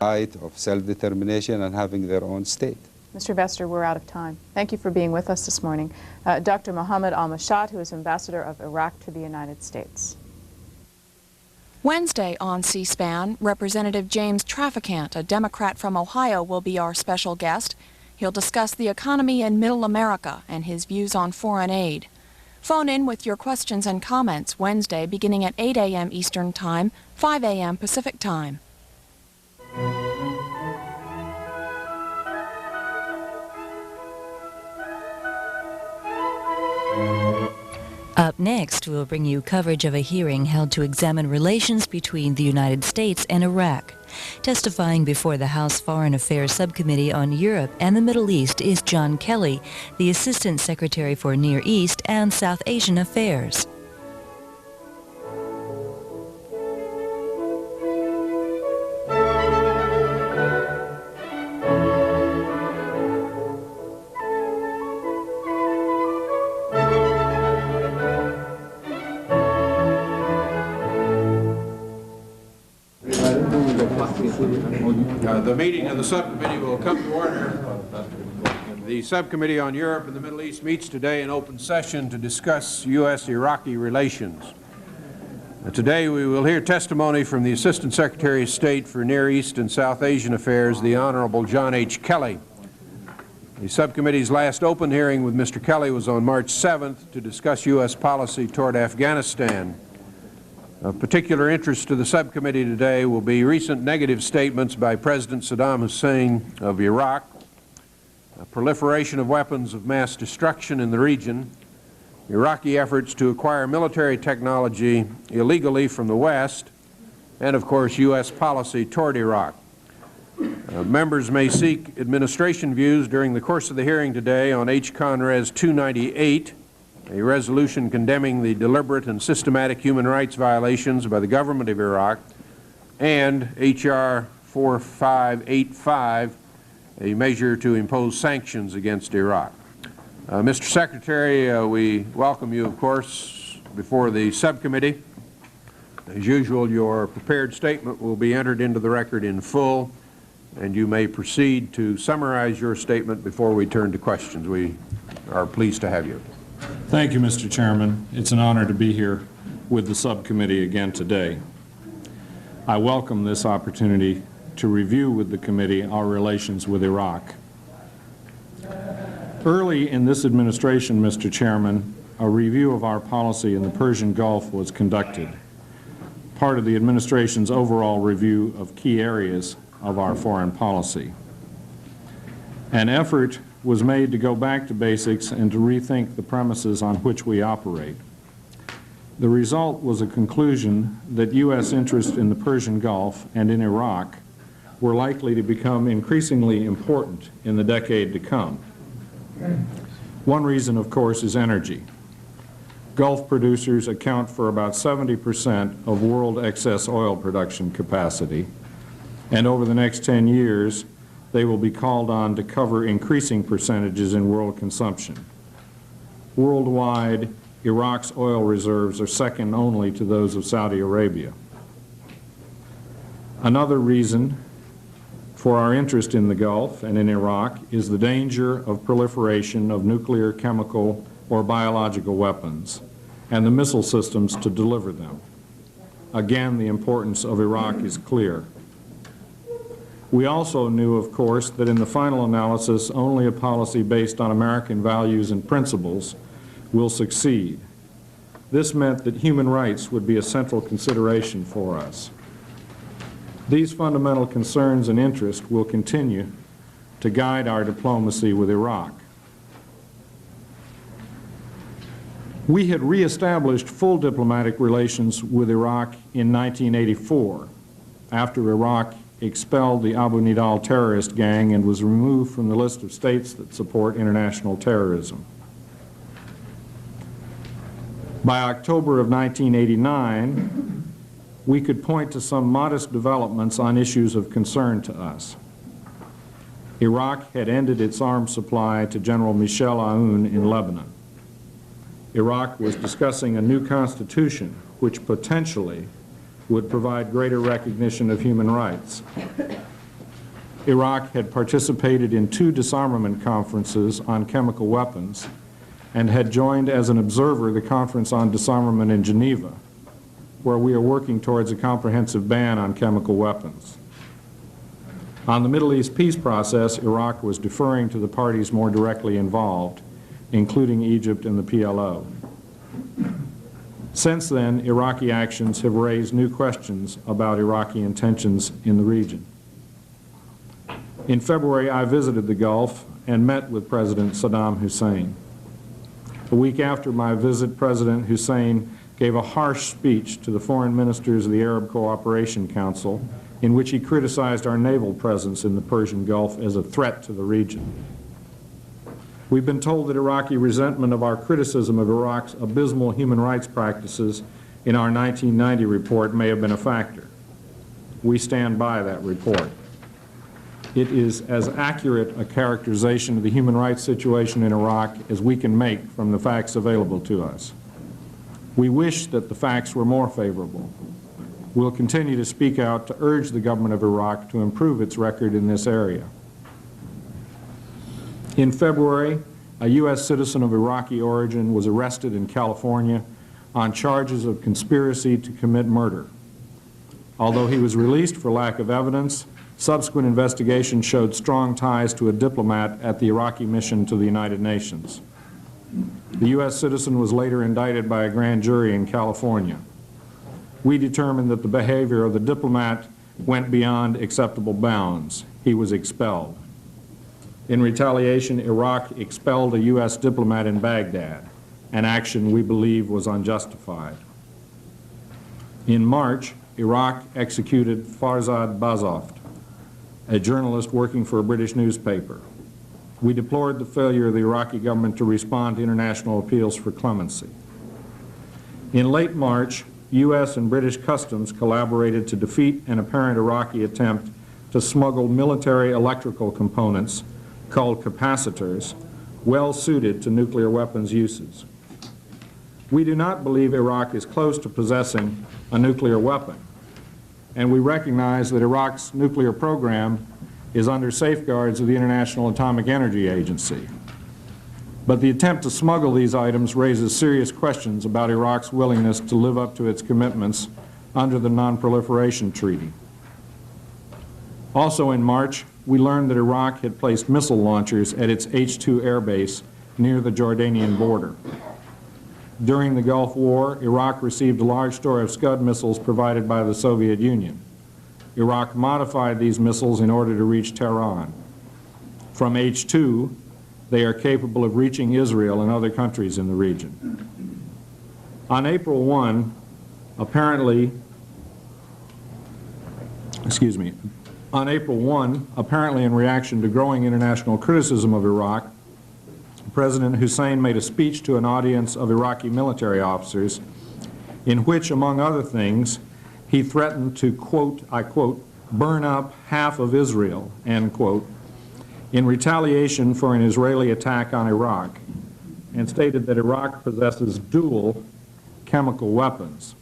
right of self-determination and having their own state. Mr. Vester, we're out of time. Thank you for being with us this morning. Dr. Mohammed Al-Mashat, who is Ambassador of Iraq to the United States. Wednesday on C-SPAN, Representative James Traficant, a Democrat from Ohio, will be our special guest. He'll discuss the economy in Middle America and his views on foreign aid. Phone in with your questions and comments Wednesday beginning at 8 a.m. Eastern Time, 5 a.m. Pacific Time. Up next, we'll bring you coverage of a hearing held to examine relations between the United States and Iraq. Testifying before the House Foreign Affairs Subcommittee on Europe and the Middle East is John Kelly, the Assistant Secretary for Near East and South Asian Affairs. The meeting of the subcommittee will come to order. The Subcommittee on Europe and the Middle East meets today in open session to discuss U.S.-Iraqi relations. Today we will hear testimony from the Assistant Secretary of State for Near East and South Asian Affairs, the Honorable John H. Kelly. The subcommittee's last open hearing with Mr. Kelly was on March 7th to discuss U.S. policy toward Afghanistan. Of particular interest to the subcommittee today will be recent negative statements by President Saddam Hussein of Iraq, a proliferation of weapons of mass destruction in the region, Iraqi efforts to acquire military technology illegally from the West, and of course U.S. policy toward Iraq. Members may seek administration views during the course of the hearing today on H. Con. Res. 298, a resolution condemning the deliberate and systematic human rights violations by the government of Iraq, and H.R. 4585, a measure to impose sanctions against Iraq. Mr. Secretary, we welcome you, of course, before the subcommittee. As usual, your prepared statement will be entered into the record in full, and you may proceed to summarize your statement before we turn to questions. We are pleased to have you. Thank you, Mr. Chairman. It's an honor to be here with the subcommittee again today. I welcome this opportunity to review with the committee our relations with Iraq. Early in this administration, Mr. Chairman, a review of our policy in the Persian Gulf was conducted, part of the administration's overall review of key areas of our foreign policy. An effort was made to go back to basics and to rethink the premises on which we operate. The result was a conclusion that U.S. interest in the Persian Gulf and in Iraq were likely to become increasingly important in the decade to come. One reason, of course, is energy. Gulf producers account for about 70% of world excess oil production capacity, and over the next 10 years, they will be called on to cover increasing percentages in world consumption. Worldwide, Iraq's oil reserves are second only to those of Saudi Arabia. Another reason for our interest in the Gulf and in Iraq is the danger of proliferation of nuclear, chemical, or biological weapons and the missile systems to deliver them. Again, the importance of Iraq is clear. We also knew, of course, that in the final analysis, only a policy based on American values and principles will succeed. This meant that human rights would be a central consideration for us. These fundamental concerns and interests will continue to guide our diplomacy with Iraq. We had reestablished full diplomatic relations with Iraq in 1984, after Iraq expelled the Abu Nidal terrorist gang and was removed from the list of states that support international terrorism. By October of 1989, we could point to some modest developments on issues of concern to us. Iraq had ended its arms supply to General Michel Aoun in Lebanon. Iraq was discussing a new constitution which potentially would provide greater recognition of human rights. Iraq had participated in 2 disarmament conferences on chemical weapons and had joined as an observer the Conference on Disarmament in Geneva, where we are working towards a comprehensive ban on chemical weapons. On the Middle East peace process, Iraq was deferring to the parties more directly involved, including Egypt and the PLO. Since then, Iraqi actions have raised new questions about Iraqi intentions in the region. In February, I visited the Gulf and met with President Saddam Hussein. A week after my visit, President Hussein gave a harsh speech to the foreign ministers of the Arab Cooperation Council in which he criticized our naval presence in the Persian Gulf as a threat to the region. We've been told that Iraqi resentment of our criticism of Iraq's abysmal human rights practices in our 1990 report may have been a factor. We stand by that report. It is as accurate a characterization of the human rights situation in Iraq as we can make from the facts available to us. We wish that the facts were more favorable. We'll continue to speak out to urge the government of Iraq to improve its record in this area. In February, a U.S. citizen of Iraqi origin was arrested in California on charges of conspiracy to commit murder. Although he was released for lack of evidence, subsequent investigation showed strong ties to a diplomat at the Iraqi mission to the United Nations. The U.S. citizen was later indicted by a grand jury in California. We determined that the behavior of the diplomat went beyond acceptable bounds. He was expelled. In retaliation, Iraq expelled a U.S. diplomat in Baghdad, an action we believe was unjustified. In March, Iraq executed Farzad Bazoft, a journalist working for a British newspaper. We deplored the failure of the Iraqi government to respond to international appeals for clemency. In late March, U.S. and British customs collaborated to defeat an apparent Iraqi attempt to smuggle military electrical components called capacitors, well suited to nuclear weapons uses. We do not believe Iraq is close to possessing a nuclear weapon, and we recognize that Iraq's nuclear program is under safeguards of the International Atomic Energy Agency. But the attempt to smuggle these items raises serious questions about Iraq's willingness to live up to its commitments under the Non-Proliferation Treaty. Also in March, we learned that Iraq had placed missile launchers at its H-2 air base near the Jordanian border. During the Gulf War, Iraq received a large store of Scud missiles provided by the Soviet Union. Iraq modified these missiles in order to reach Tehran. From H-2, they are capable of reaching Israel and other countries in the region. On April 1, apparently in reaction to growing international criticism of Iraq, President Hussein made a speech to an audience of Iraqi military officers in which, among other things, he threatened to, quote, I quote, burn up half of Israel, end quote, in retaliation for an Israeli attack on Iraq, and stated that Iraq possesses dual chemical weapons.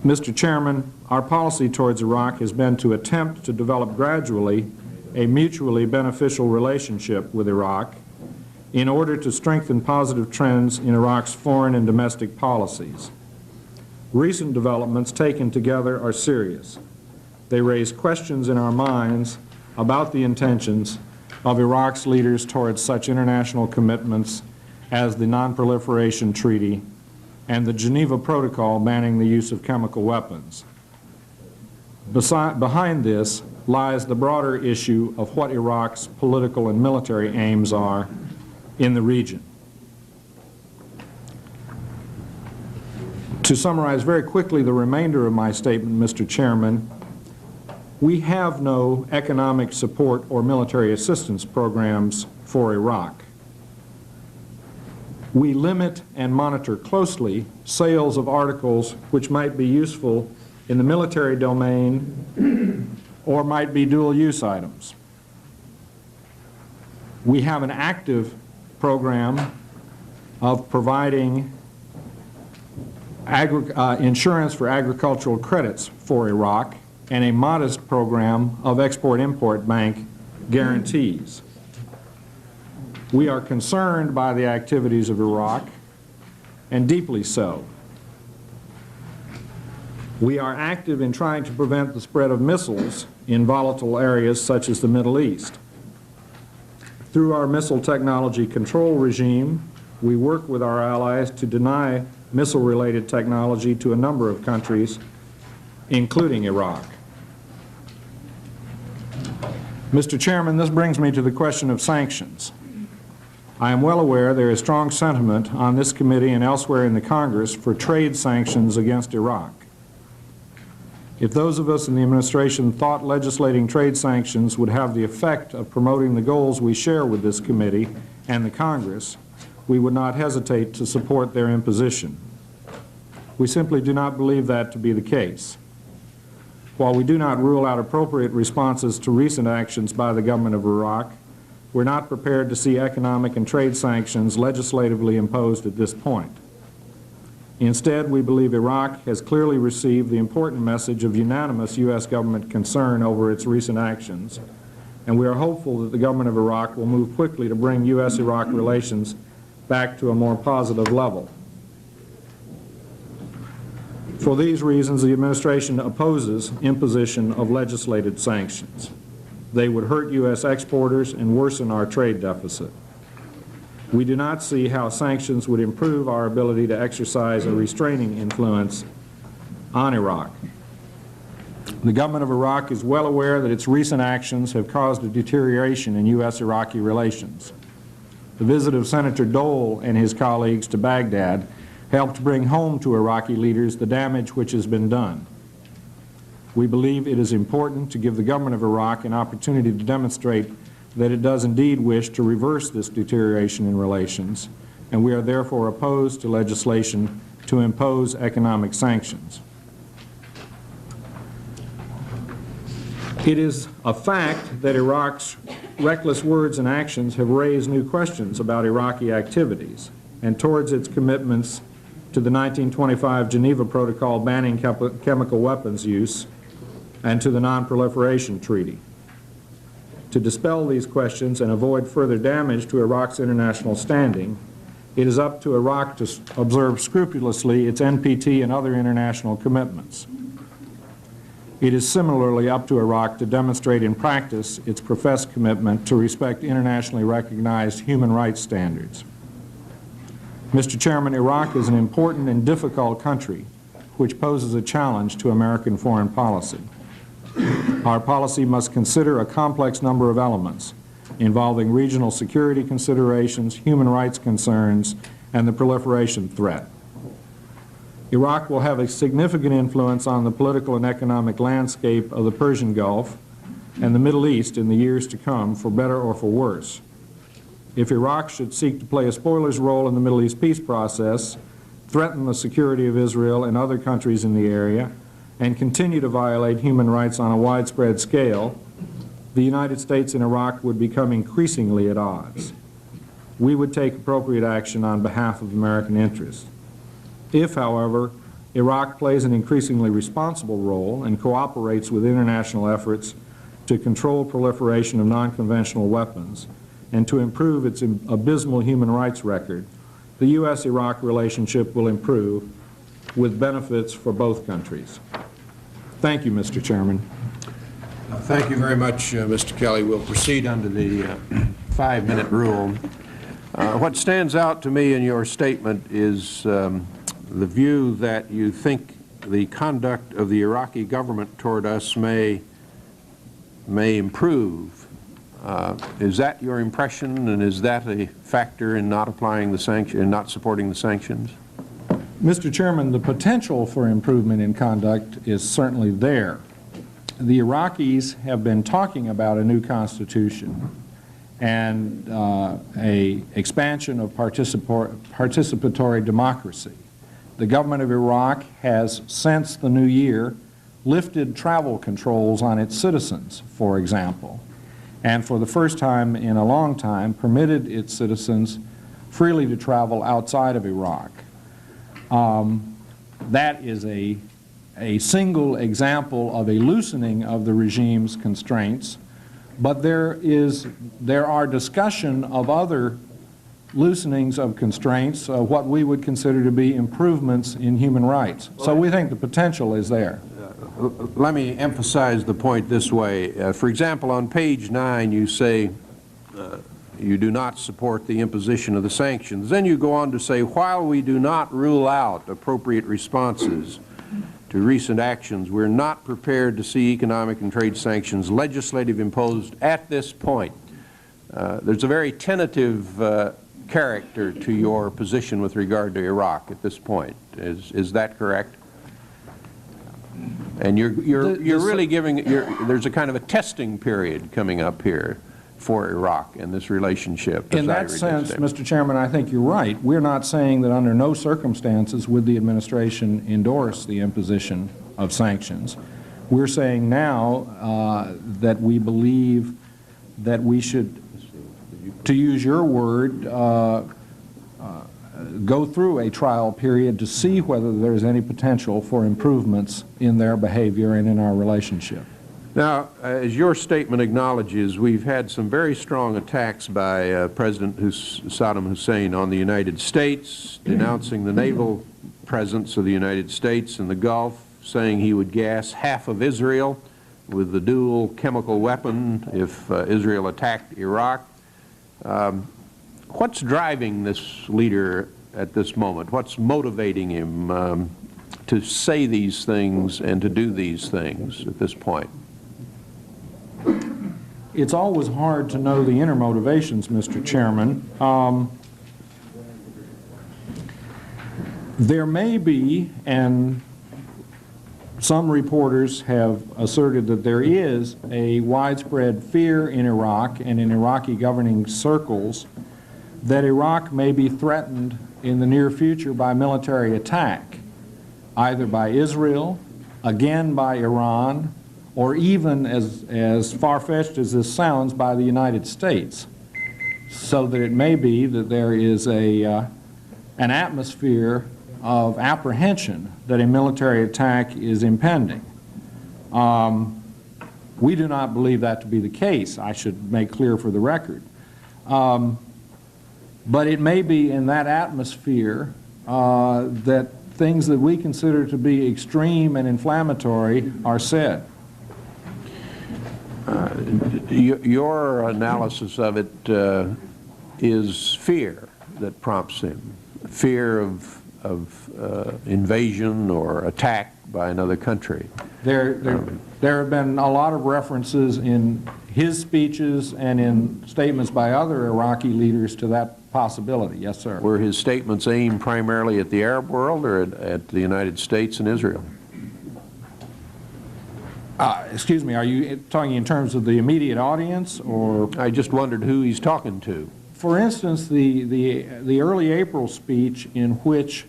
Mr. Chairman, our policy towards Iraq has been to attempt to develop gradually a mutually beneficial relationship with Iraq in order to strengthen positive trends in Iraq's foreign and domestic policies. Recent developments taken together are serious. They raise questions in our minds about the intentions of Iraq's leaders towards such international commitments as the Non-Proliferation Treaty and the Geneva Protocol banning the use of chemical weapons. Behind this lies the broader issue of what Iraq's political and military aims are in the region. To summarize very quickly the remainder of my statement, Mr. Chairman, we have no economic support or military assistance programs for Iraq. We limit and monitor closely sales of articles which might be useful in the military domain or might be dual-use items. We have an active program of providing insurance for agricultural credits for Iraq, and a modest program of Export-Import Bank guarantees. We are concerned by the activities of Iraq, and deeply so. We are active in trying to prevent the spread of missiles in volatile areas such as the Middle East. Through our missile technology control regime, we work with our allies to deny missile-related technology to a number of countries, including Iraq. Mr. Chairman, this brings me to the question of sanctions. I am well aware there is strong sentiment on this committee and elsewhere in the Congress for trade sanctions against Iraq. If those of us in the administration thought legislating trade sanctions would have the effect of promoting the goals we share with this committee and the Congress, we would not hesitate to support their imposition. We simply do not believe that to be the case. While we do not rule out appropriate responses to recent actions by the government of Iraq, we're not prepared to see economic and trade sanctions legislatively imposed at this point. Instead, we believe Iraq has clearly received the important message of unanimous U.S. government concern over its recent actions, and we are hopeful that the government of Iraq will move quickly to bring U.S.-Iraq relations back to a more positive level. For these reasons, the administration opposes imposition of legislated sanctions. They would hurt U.S. exporters and worsen our trade deficit. We do not see how sanctions would improve our ability to exercise a restraining influence on Iraq. The government of Iraq is well aware that its recent actions have caused a deterioration in U.S.-Iraqi relations. The visit of Senator Dole and his colleagues to Baghdad helped bring home to Iraqi leaders the damage which has been done. We believe it is important to give the government of Iraq an opportunity to demonstrate that it does indeed wish to reverse this deterioration in relations, and we are therefore opposed to legislation to impose economic sanctions. It is a fact that Iraq's reckless words and actions have raised new questions about Iraqi activities and towards its commitments to the 1925 Geneva Protocol banning chemical weapons use and to the Non-Proliferation Treaty. To dispel these questions and avoid further damage to Iraq's international standing, it is up to Iraq to observe scrupulously its NPT and other international commitments. It is similarly up to Iraq to demonstrate in practice its professed commitment to respect internationally recognized human rights standards. Mr. Chairman, Iraq is an important and difficult country which poses a challenge to American foreign policy. Our policy must consider a complex number of elements involving regional security considerations, human rights concerns, and the proliferation threat. Iraq will have a significant influence on the political and economic landscape of the Persian Gulf and the Middle East in the years to come, for better or for worse. If Iraq should seek to play a spoiler's role in the Middle East peace process, threaten the security of Israel and other countries in the area, and continue to violate human rights on a widespread scale, the United States and Iraq would become increasingly at odds. We would take appropriate action on behalf of American interests. If, however, Iraq plays an increasingly responsible role and cooperates with international efforts to control proliferation of non-conventional weapons and to improve its abysmal human rights record, the U.S.-Iraq relationship will improve with benefits for both countries. Thank you, Mr. Chairman. Thank you very much, Mr. Kelly. We'll proceed under the 5-minute rule. What stands out to me in your statement is the view that you think the conduct of the Iraqi government toward us may improve. Is that your impression, and is that a factor in not applying the sanction, in not supporting the sanctions? Mr. Chairman, the potential for improvement in conduct is certainly there. The Iraqis have been talking about a new constitution and a expansion of participatory democracy. The government of Iraq has, since the new year, lifted travel controls on its citizens, for example, and for the first time in a long time permitted its citizens freely to travel outside of Iraq. That is a a single example of a loosening of the regime's constraints, but there are discussion of other loosenings of constraints, what we would consider to be improvements in human rights. So we think the potential is there. Let me emphasize the point this way. For example, on page 9 you say you do not support the imposition of the sanctions. Then you go on to say, while we do not rule out appropriate responses to recent actions, we're not prepared to see economic and trade sanctions legislative imposed at this point. There's a very tentative character to your position with regard to Iraq at this point. Is that correct? And you're really giving, there's a kind of a testing period coming up here for Iraq and this relationship. In that sense, Mr. Chairman, I think you're right. We're not saying that under no circumstances would the administration endorse the imposition of sanctions. We're saying now that we believe that we should, to use your word, go through a trial period to see whether there's any potential for improvements in their behavior and in our relationship. Now, as your statement acknowledges, we've had some very strong attacks by President Saddam Hussein on the United States, denouncing the naval presence of the United States in the Gulf, saying he would gas half of Israel with the dual chemical weapon if Israel attacked Iraq. What's driving this leader at this moment? What's motivating him to say these things and to do these things at this point? It's always hard to know the inner motivations, Mr. Chairman. There may be, and some reporters have asserted that there is, a widespread fear in Iraq and in Iraqi governing circles that Iraq may be threatened in the near future by military attack, either by Israel, again by Iran, or even, as far-fetched as this sounds, by the United States. So that it may be that there is an atmosphere of apprehension that a military attack is impending. We do not believe that to be the case, I should make clear for the record. But it may be in that atmosphere that things that we consider to be extreme and inflammatory are said. Your analysis of it is fear that prompts him, fear of invasion or attack by another country. There have been a lot of references in his speeches and in statements by other Iraqi leaders to that possibility. Yes, sir. Were his statements aimed primarily at the Arab world or at the United States and Israel? Excuse me, are you talking in terms of the immediate audience, or? I just wondered who he's talking to. For instance, the early April speech in which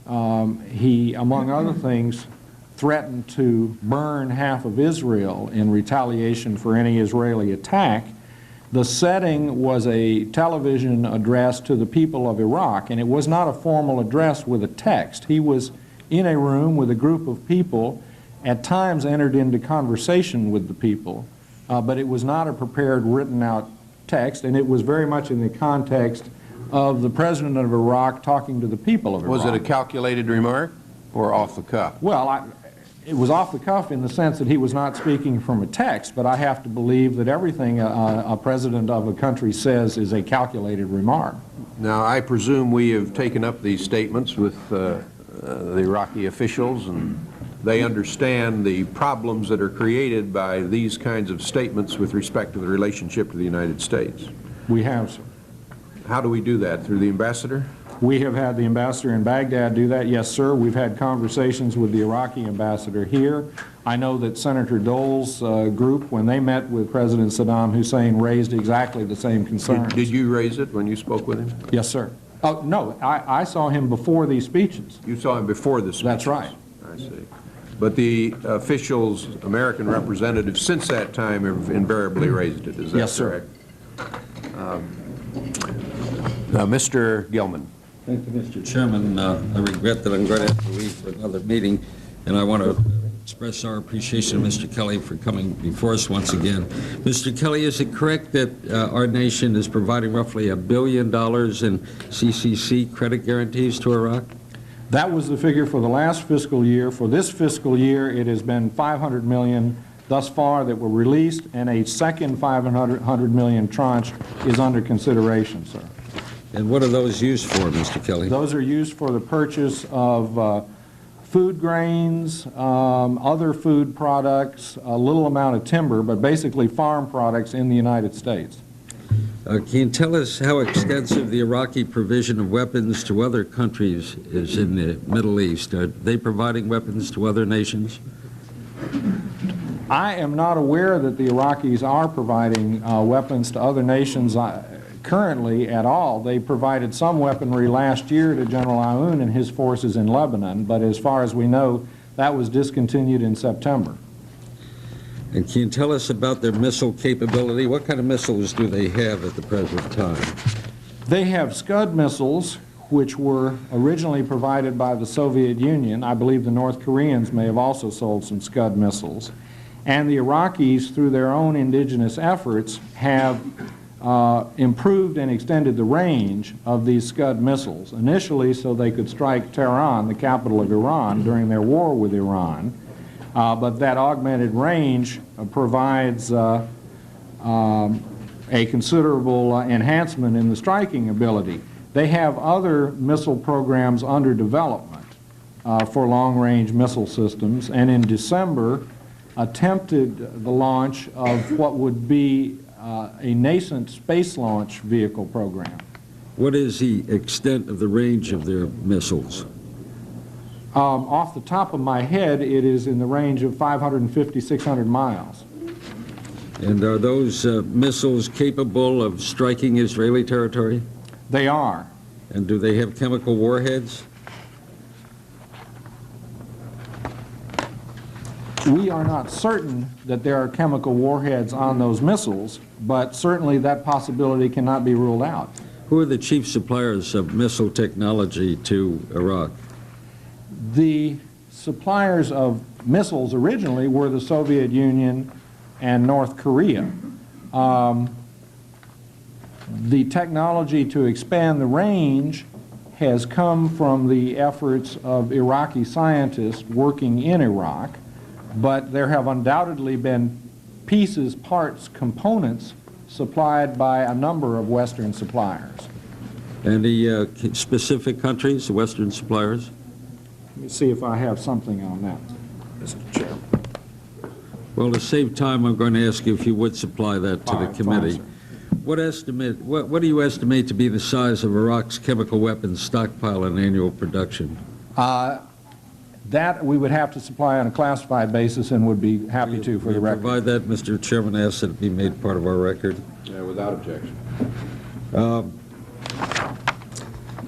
he, among other things, threatened to burn half of Israel in retaliation for any Israeli attack, the setting was a television address to the people of Iraq, and it was not a formal address with a text. He was in a room with a group of people, at times entered into conversation with the people, but it was not a prepared, written-out text, and it was very much in the context of the President of Iraq talking to the people of Iraq. Was it a calculated remark or off the cuff? Well, it was off the cuff in the sense that he was not speaking from a text, but I have to believe that everything a president of a country says is a calculated remark. Now, I presume we have taken up these statements with the Iraqi officials, and they understand the problems that are created by these kinds of statements with respect to the relationship to the United States. We have, sir. How do we do that? Through the ambassador? We have had the ambassador in Baghdad do that, yes, sir. We've had conversations with the Iraqi ambassador here. I know that Senator Dole's group, when they met with President Saddam Hussein, raised exactly the same concerns. Did you raise it when you spoke with him? Yes, sir. Oh, no, I saw him before these speeches. You saw him before the speeches? That's right. I see. But the officials, American representatives, since that time have invariably raised it. Is that yes, correct? Sir. Now, Mr. Gilman. Thank you, Mr. Chairman. I regret that I'm going to have to leave for another meeting. and I want to express our appreciation to Mr. Kelly for coming before us once again. Mr. Kelly, is it correct that our nation is providing roughly $1 billion in CCC credit guarantees to Iraq? That was the figure for the last fiscal year. For this fiscal year, it has been $500 million thus far that were released, and a second $500 million tranche is under consideration, sir. And what are those used for, Mr. Kelly? Those are used for the purchase of food grains, other food products, a little amount of timber, but basically farm products in the United States. Can you tell us how extensive the Iraqi provision of weapons to other countries is in the Middle East? Are they providing weapons to other nations? I am not aware that the Iraqis are providing weapons to other nations currently at all. They provided some weaponry last year to General Aoun and his forces in Lebanon, but as far as we know, that was discontinued in September. And can you tell us about their missile capability? What kind of missiles do they have at the present time? They have Scud missiles, which were originally provided by the Soviet Union. I believe the North Koreans may have also sold some Scud missiles. And the Iraqis, through their own indigenous efforts, have improved and extended the range of these Scud missiles, initially so they could strike Tehran, the capital of Iran, during their war with Iran. But that augmented range provides a considerable enhancement in the striking ability. They have other missile programs under development for long-range missile systems, and in December attempted the launch of what would be a nascent space launch vehicle program. What is the extent of the range of their missiles? Off the top of my head, it is in the range of 550, 600 miles. And are those missiles capable of striking Israeli territory? They are. And do they have chemical warheads? We are not certain that there are chemical warheads on those missiles, but certainly that possibility cannot be ruled out. Who are the chief suppliers of missile technology to Iraq? The suppliers of missiles originally were the Soviet Union and North Korea. The technology to expand the range has come from the efforts of Iraqi scientists working in Iraq, but there have undoubtedly been pieces, parts, components supplied by a number of Western suppliers. Any specific countries, the Western suppliers? Let me see if I have something on that, Mr. Chairman. Well, to save time, I'm going to ask you if you would supply that to the committee. Fine, what do you estimate to be the size of Iraq's chemical weapons stockpile and annual production? That we would have to supply on a classified basis and would be happy to for the record. Provide that, Mr. Chairman, ask that it be made part of our record. Yeah, without objection.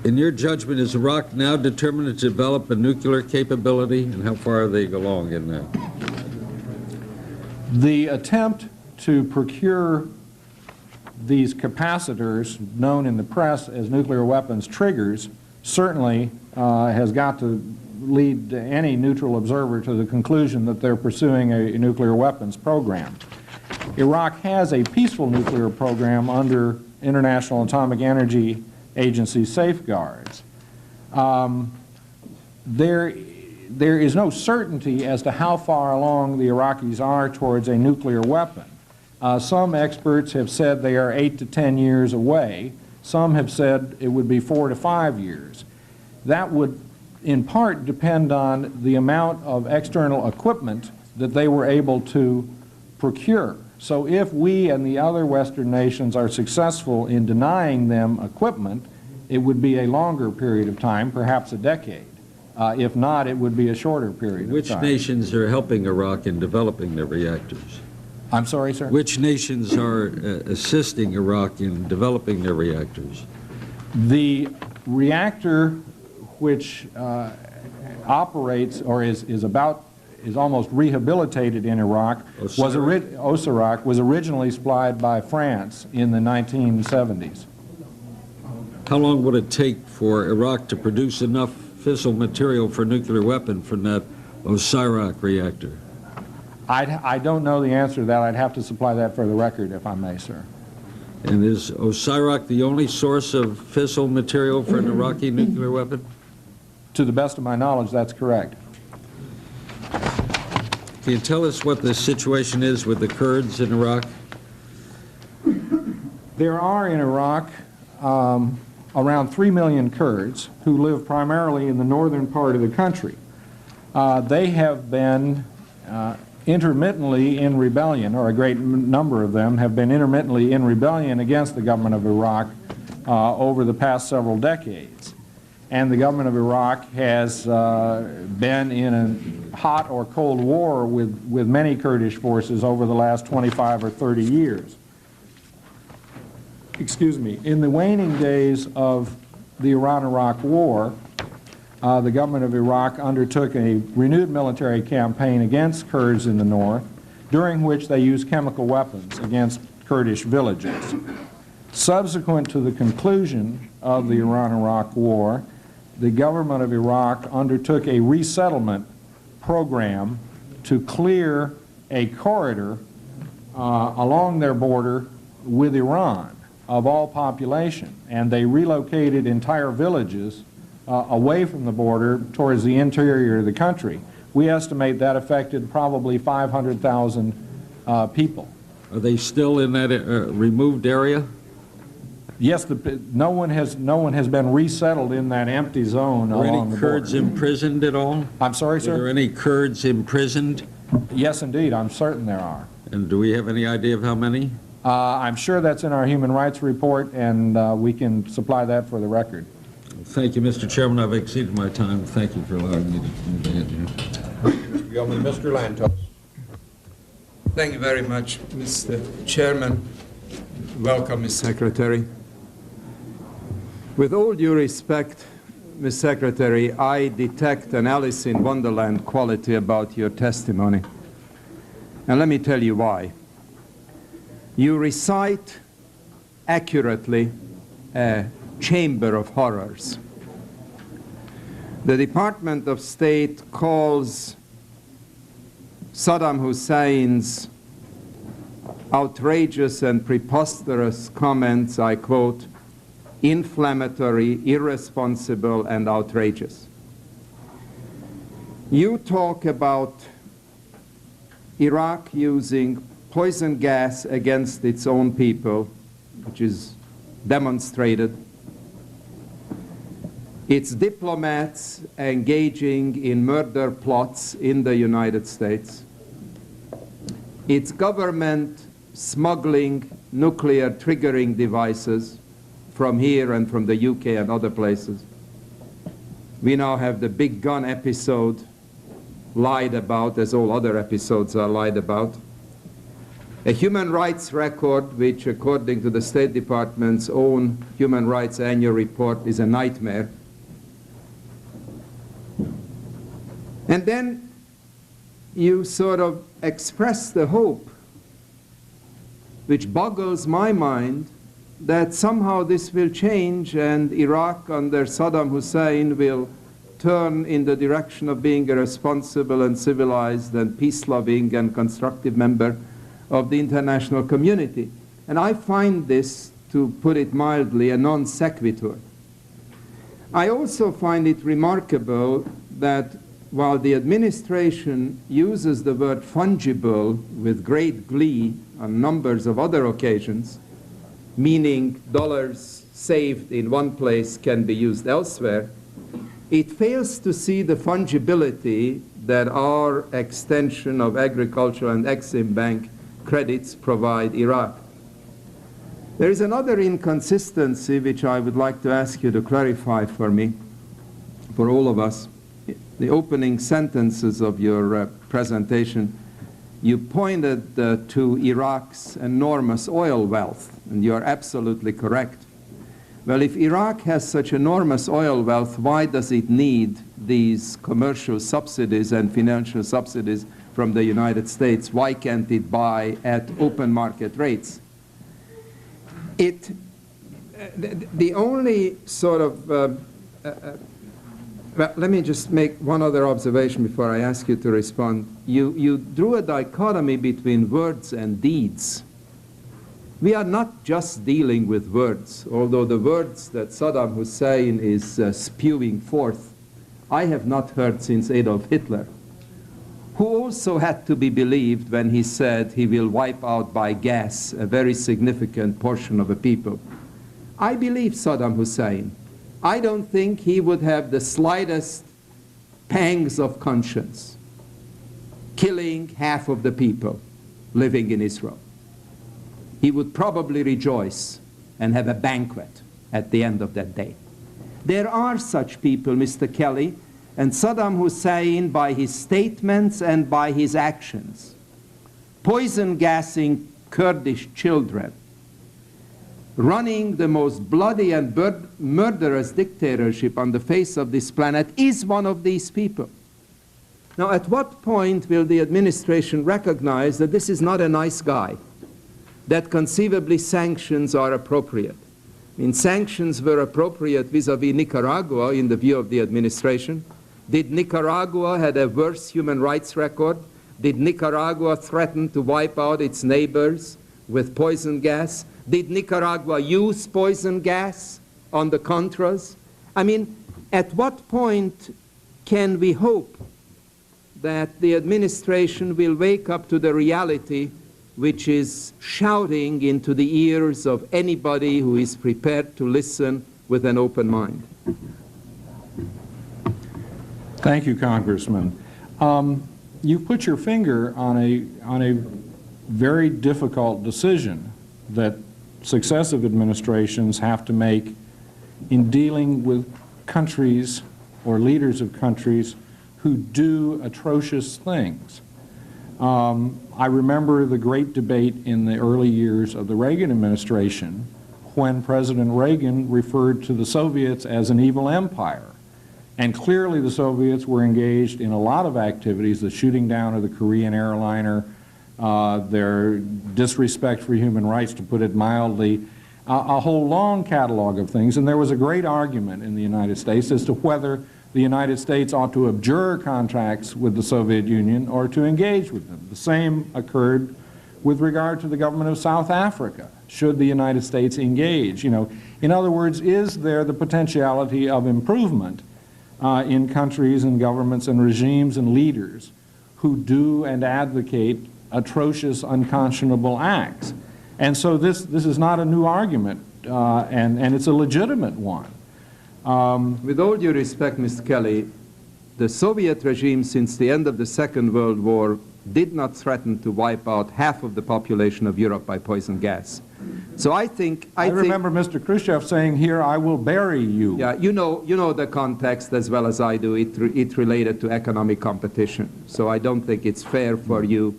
In your judgment, is Iraq now determined to develop a nuclear capability, and how far are they along in that? The attempt to procure these capacitors, known in the press as nuclear weapons triggers, certainly has got to lead any neutral observer to the conclusion that they're pursuing a nuclear weapons program. Iraq has a peaceful nuclear program under International Atomic Energy Agency safeguards. There is no certainty as to how far along the Iraqis are towards a nuclear weapon. Some experts have said they are 8 to 10 years away. Some have said it would be 4 to 5 years. That would in part depend on the amount of external equipment that they were able to procure. So if we and the other Western nations are successful in denying them equipment, it would be a longer period of time, perhaps a decade. If not, it would be a shorter period of time. Which nations are helping Iraq in developing their reactors? I'm sorry, sir? Which nations are assisting Iraq in developing their reactors? The reactor which operates or is almost rehabilitated in Iraq Osirak was originally supplied by France in the 1970s. How long would it take for Iraq to produce enough fissile material for a nuclear weapon from that Osirak reactor? I don't know the answer to that. I'd have to supply that for the record, if I may, sir. And is Osirak the only source of fissile material for an Iraqi nuclear weapon? To the best of my knowledge, that's correct. Can you tell us what the situation is with the Kurds in Iraq? There are in Iraq around 3 million Kurds who live primarily in the northern part of the country. They have been intermittently in rebellion, or a great number of them have been intermittently in rebellion against the government of Iraq over the past several decades. And the government of Iraq has been in a hot or cold war with many Kurdish forces over the last 25 or 30 years. Excuse me. In the waning days of the Iran-Iraq War, the government of Iraq undertook a renewed military campaign against Kurds in the north, during which they used chemical weapons against Kurdish villages. Subsequent to the conclusion of the Iran-Iraq War, the government of Iraq undertook a resettlement program to clear a corridor along their border with Iran of all population, and they relocated entire villages away from the border towards the interior of the country. We estimate that affected probably 500,000 people. Are they still in that removed area? Yes, no one has been resettled in that empty zone along the border. Are any Kurds imprisoned at all? I'm sorry, sir? Are there any Kurds imprisoned? Yes, indeed. I'm certain there are. And do we have any idea of how many? I'm sure that's in our human rights report, and we can supply that for the record. Thank you, Mr. Chairman. I've exceeded my time. Thank you for allowing me to move ahead here. Mr. Gilman, Mr. Lantos. Thank you very much, Mr. Chairman. Welcome, Ms. Secretary. With all due respect, Ms. Secretary, I detect an Alice in Wonderland quality about your testimony. And let me tell you why. You recite accurately a chamber of horrors. The Department of State calls Saddam Hussein's outrageous and preposterous comments, I quote, inflammatory, irresponsible, and outrageous. You talk about Iraq using poison gas against its own people, which is demonstrated. Its diplomats engaging in murder plots in the United States. Its government smuggling nuclear triggering devices from here and from the UK and other places. We now have the big gun episode lied about, as all other episodes are lied about. A human rights record, which according to the State Department's own human rights annual report is a nightmare. And then you sort of express the hope, which boggles my mind, that somehow this will change and Iraq under Saddam Hussein will turn in the direction of being a responsible and civilized and peace-loving and constructive member of the international community. And I find this, to put it mildly, a non sequitur. I also find it remarkable that while the administration uses the word fungible with great glee on numbers of other occasions, meaning dollars saved in one place can be used elsewhere, it fails to see the fungibility that our extension of agricultural and Exim Bank credits provide Iraq. There is another inconsistency which I would like to ask you to clarify for me, for all of us. The opening sentences of your presentation, you pointed to Iraq's enormous oil wealth, and you are absolutely correct. Well, if Iraq has such enormous oil wealth, why does it need these commercial subsidies and financial subsidies from the United States? Why can't it buy at open market rates? The only sort of Well, let me just make one other observation before I ask you to respond. You drew a dichotomy between words and deeds. We are not just dealing with words, although the words that Saddam Hussein is spewing forth, I have not heard since Adolf Hitler, who also had to be believed when he said he will wipe out by gas a very significant portion of the people. I believe Saddam Hussein. I don't think he would have the slightest pangs of conscience killing half of the people living in Israel. He would probably rejoice and have a banquet at the end of that day. There are such people, Mr. Kelly, and Saddam Hussein, by his statements and by his actions, poison gassing Kurdish children, running the most bloody and murderous dictatorship on the face of this planet, is one of these people. Now, at what point will the administration recognize that this is not a nice guy, that conceivably sanctions are appropriate? I mean, sanctions were appropriate vis-à-vis Nicaragua in the view of the administration. Did Nicaragua have a worse human rights record? Did Nicaragua threaten to wipe out its neighbors with poison gas? Did Nicaragua use poison gas on the Contras? I mean, at what point can we hope that the administration will wake up to the reality which is shouting into the ears of anybody who is prepared to listen with an open mind? Thank you, Congressman. You put your finger on a very difficult decision that successive administrations have to make in dealing with countries or leaders of countries who do atrocious things. I remember the great debate in the early years of the Reagan administration when President Reagan referred to the Soviets as an evil empire. And clearly the Soviets were engaged in a lot of activities, the shooting down of the Korean airliner, their disrespect for human rights, to put it mildly, a whole long catalog of things. And there was a great argument in the United States as to whether the United States ought to abjure contacts with the Soviet Union or to engage with them. The same occurred with regard to the government of South Africa. Should the United States engage? You know, in other words, is there the potentiality of improvement in countries and governments and regimes and leaders who do and advocate atrocious, unconscionable acts? And so this is not a new argument, and it's a legitimate one. With all due respect, Mr. Kelly, the Soviet regime since the end of the Second World War did not threaten to wipe out half of the population of Europe by poison gas. So I remember Mr. Khrushchev saying, "Here, I will bury you." Yeah, you know the context as well as I do. It related to economic competition. So I don't think it's fair for you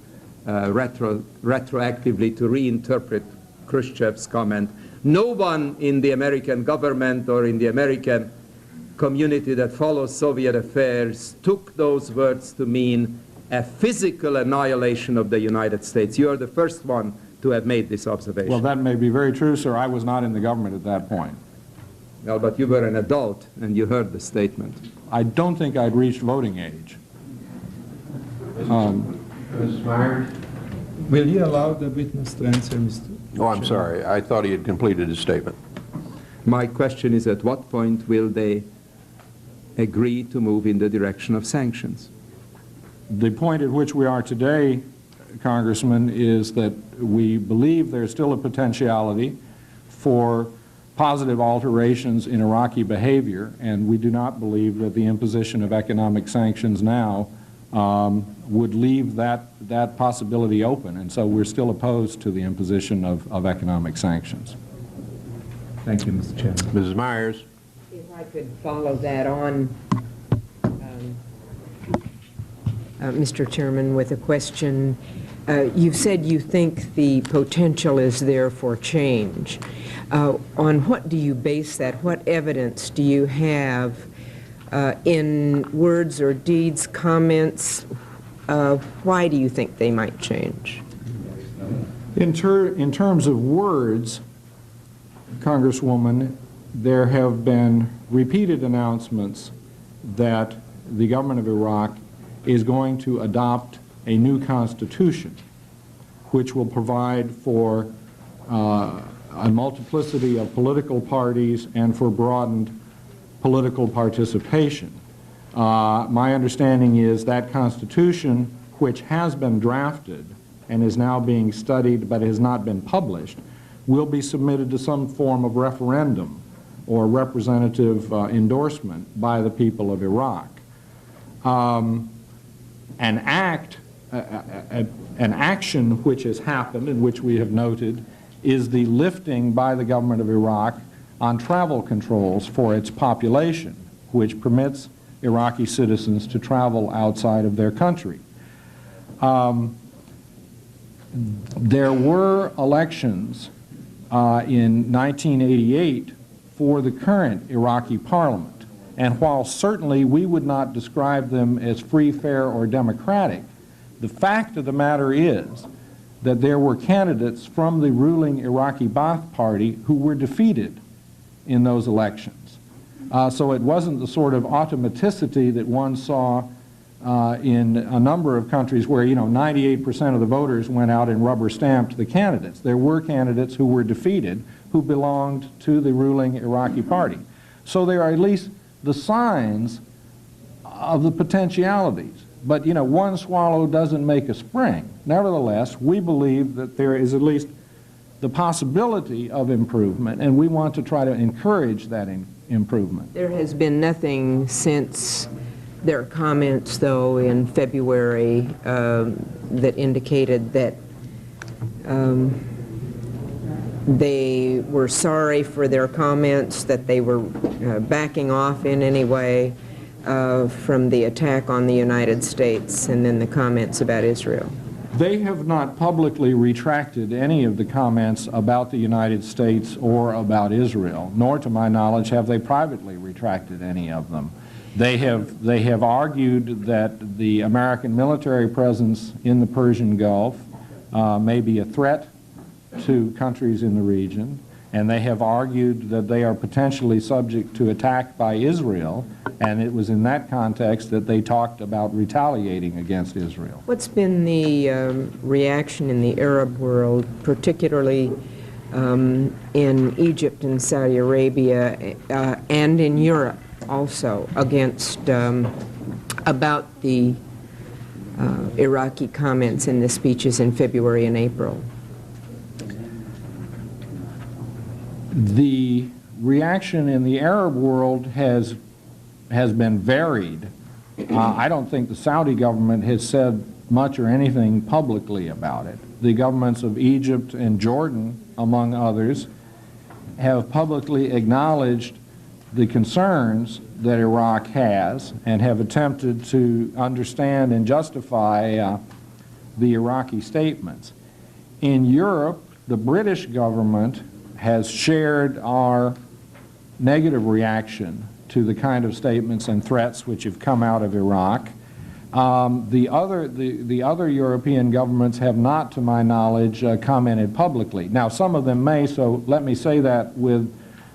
retroactively to reinterpret Khrushchev's comment. No one in the American government or in the American community that follows Soviet affairs took those words to mean a physical annihilation of the United States. You are the first one to have made this observation. Well, that may be very true, sir. I was not in the government at that point. Well, but you were an adult and you heard the statement. I don't think I'd reached voting age. Mrs. Myers? Will you allow the witness to answer, Mr. Oh, I'm sorry. I thought he had completed his statement. My question is, at what point will they agree to move in the direction of sanctions? The point at which we are today, Congressman, is that we believe there's still a potentiality for positive alterations in Iraqi behavior, and we do not believe that the imposition of economic sanctions now would leave that possibility open, and so we're still opposed to the imposition of economic sanctions. Thank you, Mr. Chairman. Mrs. Myers? If I could follow that on, Mr. Chairman, with a question. You've said you think the potential is there for change. On what do you base that? What evidence do you have in words or deeds, comments? Why do you think they might change? In terms of words, Congresswoman, there have been repeated announcements that the government of Iraq is going to adopt a new constitution which will provide for a multiplicity of political parties and for broadened political participation. My understanding is that constitution, which has been drafted and is now being studied but has not been published, will be submitted to some form of referendum or representative endorsement by the people of Iraq. An action which has happened and which we have noted is the lifting by the government of Iraq on travel controls for its population, which permits Iraqi citizens to travel outside of their country. There were elections in 1988 for the current Iraqi parliament, and while certainly we would not describe them as free, fair, or democratic, the fact of the matter is that there were candidates from the ruling Iraqi Ba'ath Party who were defeated in those elections. So it wasn't the sort of automaticity that one saw in a number of countries where, 98% of the voters went out and rubber-stamped the candidates. There were candidates who were defeated who belonged to the ruling Iraqi party. So there are at least the signs of the potentialities. But, one swallow doesn't make a spring. Nevertheless, we believe that there is at least the possibility of improvement, and we want to try to encourage that improvement. There has been nothing since their comments, though, in February that indicated that they were sorry for their comments, that they were backing off in any way from the attack on the United States, and then the comments about Israel. They have not publicly retracted any of the comments about the United States or about Israel, nor to my knowledge have they privately retracted any of them. They have argued that the American military presence in the Persian Gulf may be a threat to countries in the region, and they have argued that they are potentially subject to attack by Israel, and it was in that context that they talked about retaliating against Israel. What's been the reaction in the Arab world, particularly in Egypt and Saudi Arabia, and in Europe also, against about the Iraqi comments in the speeches in February and April? The reaction in the Arab world has been varied. I don't think the Saudi government has said much or anything publicly about it. The governments of Egypt and Jordan, among others, have publicly acknowledged the concerns that Iraq has and have attempted to understand and justify the Iraqi statements. In Europe, the British government has shared our negative reaction to the kind of statements and threats which have come out of Iraq. The other European governments have not, to my knowledge, commented publicly. Now, some of them may, so let me say that with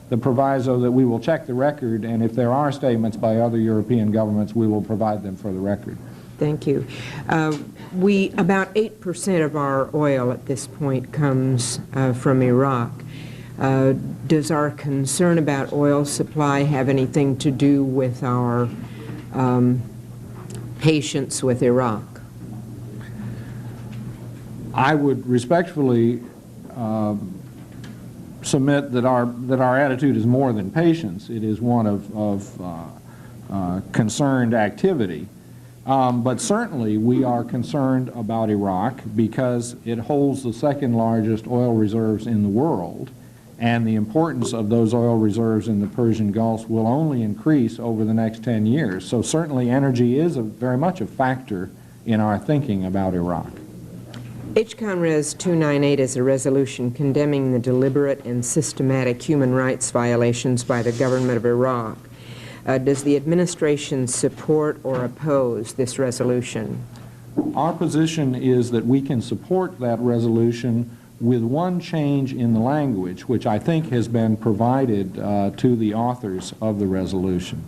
the proviso that we will check the record, and if there are statements by other European governments, we will provide them for the record. Thank you. About 8% of our oil at this point comes from Iraq. Does our concern about oil supply have anything to do with our patience with Iraq? I would respectfully submit that our attitude is more than patience. It is one of concerned activity. But certainly we are concerned about Iraq because it holds the second largest oil reserves in the world, and the importance of those oil reserves in the Persian Gulf will only increase over the next 10 years. So certainly energy is very much a factor in our thinking about Iraq. HCON Res. 298 is a resolution condemning the deliberate and systematic human rights violations by the government of Iraq. Does the administration support or oppose this resolution? Our position is that we can support that resolution with one change in the language, which I think has been provided to the authors of the resolution.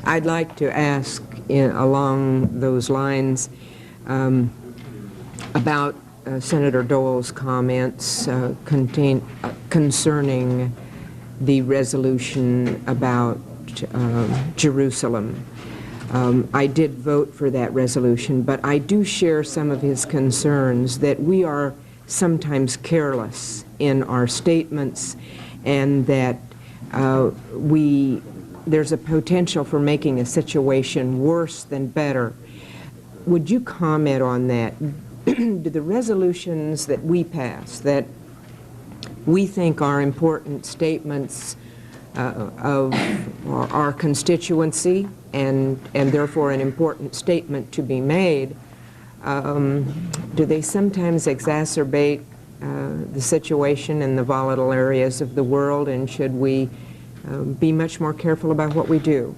I'd like to ask along those lines about Senator Dole's comments concerning the resolution about Jerusalem. I did vote for that resolution, but I do share some of his concerns that we are sometimes careless in our statements and that there's a potential for making a situation worse than better. Would you comment on that? Do the resolutions that we pass, that we think are important statements of our constituency and therefore an important statement to be made, do they sometimes exacerbate the situation in the volatile areas of the world, and should we be much more careful about what we do?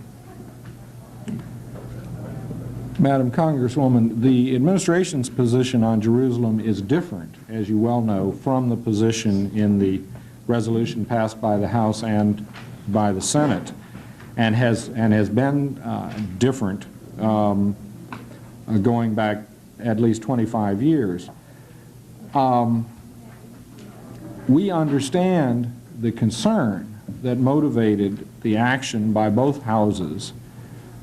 Madam Congresswoman, the administration's position on Jerusalem is different, as you well know, from the position in the resolution passed by the House and by the Senate, and has been different going back at least 25 years. We understand the concern that motivated the action by both houses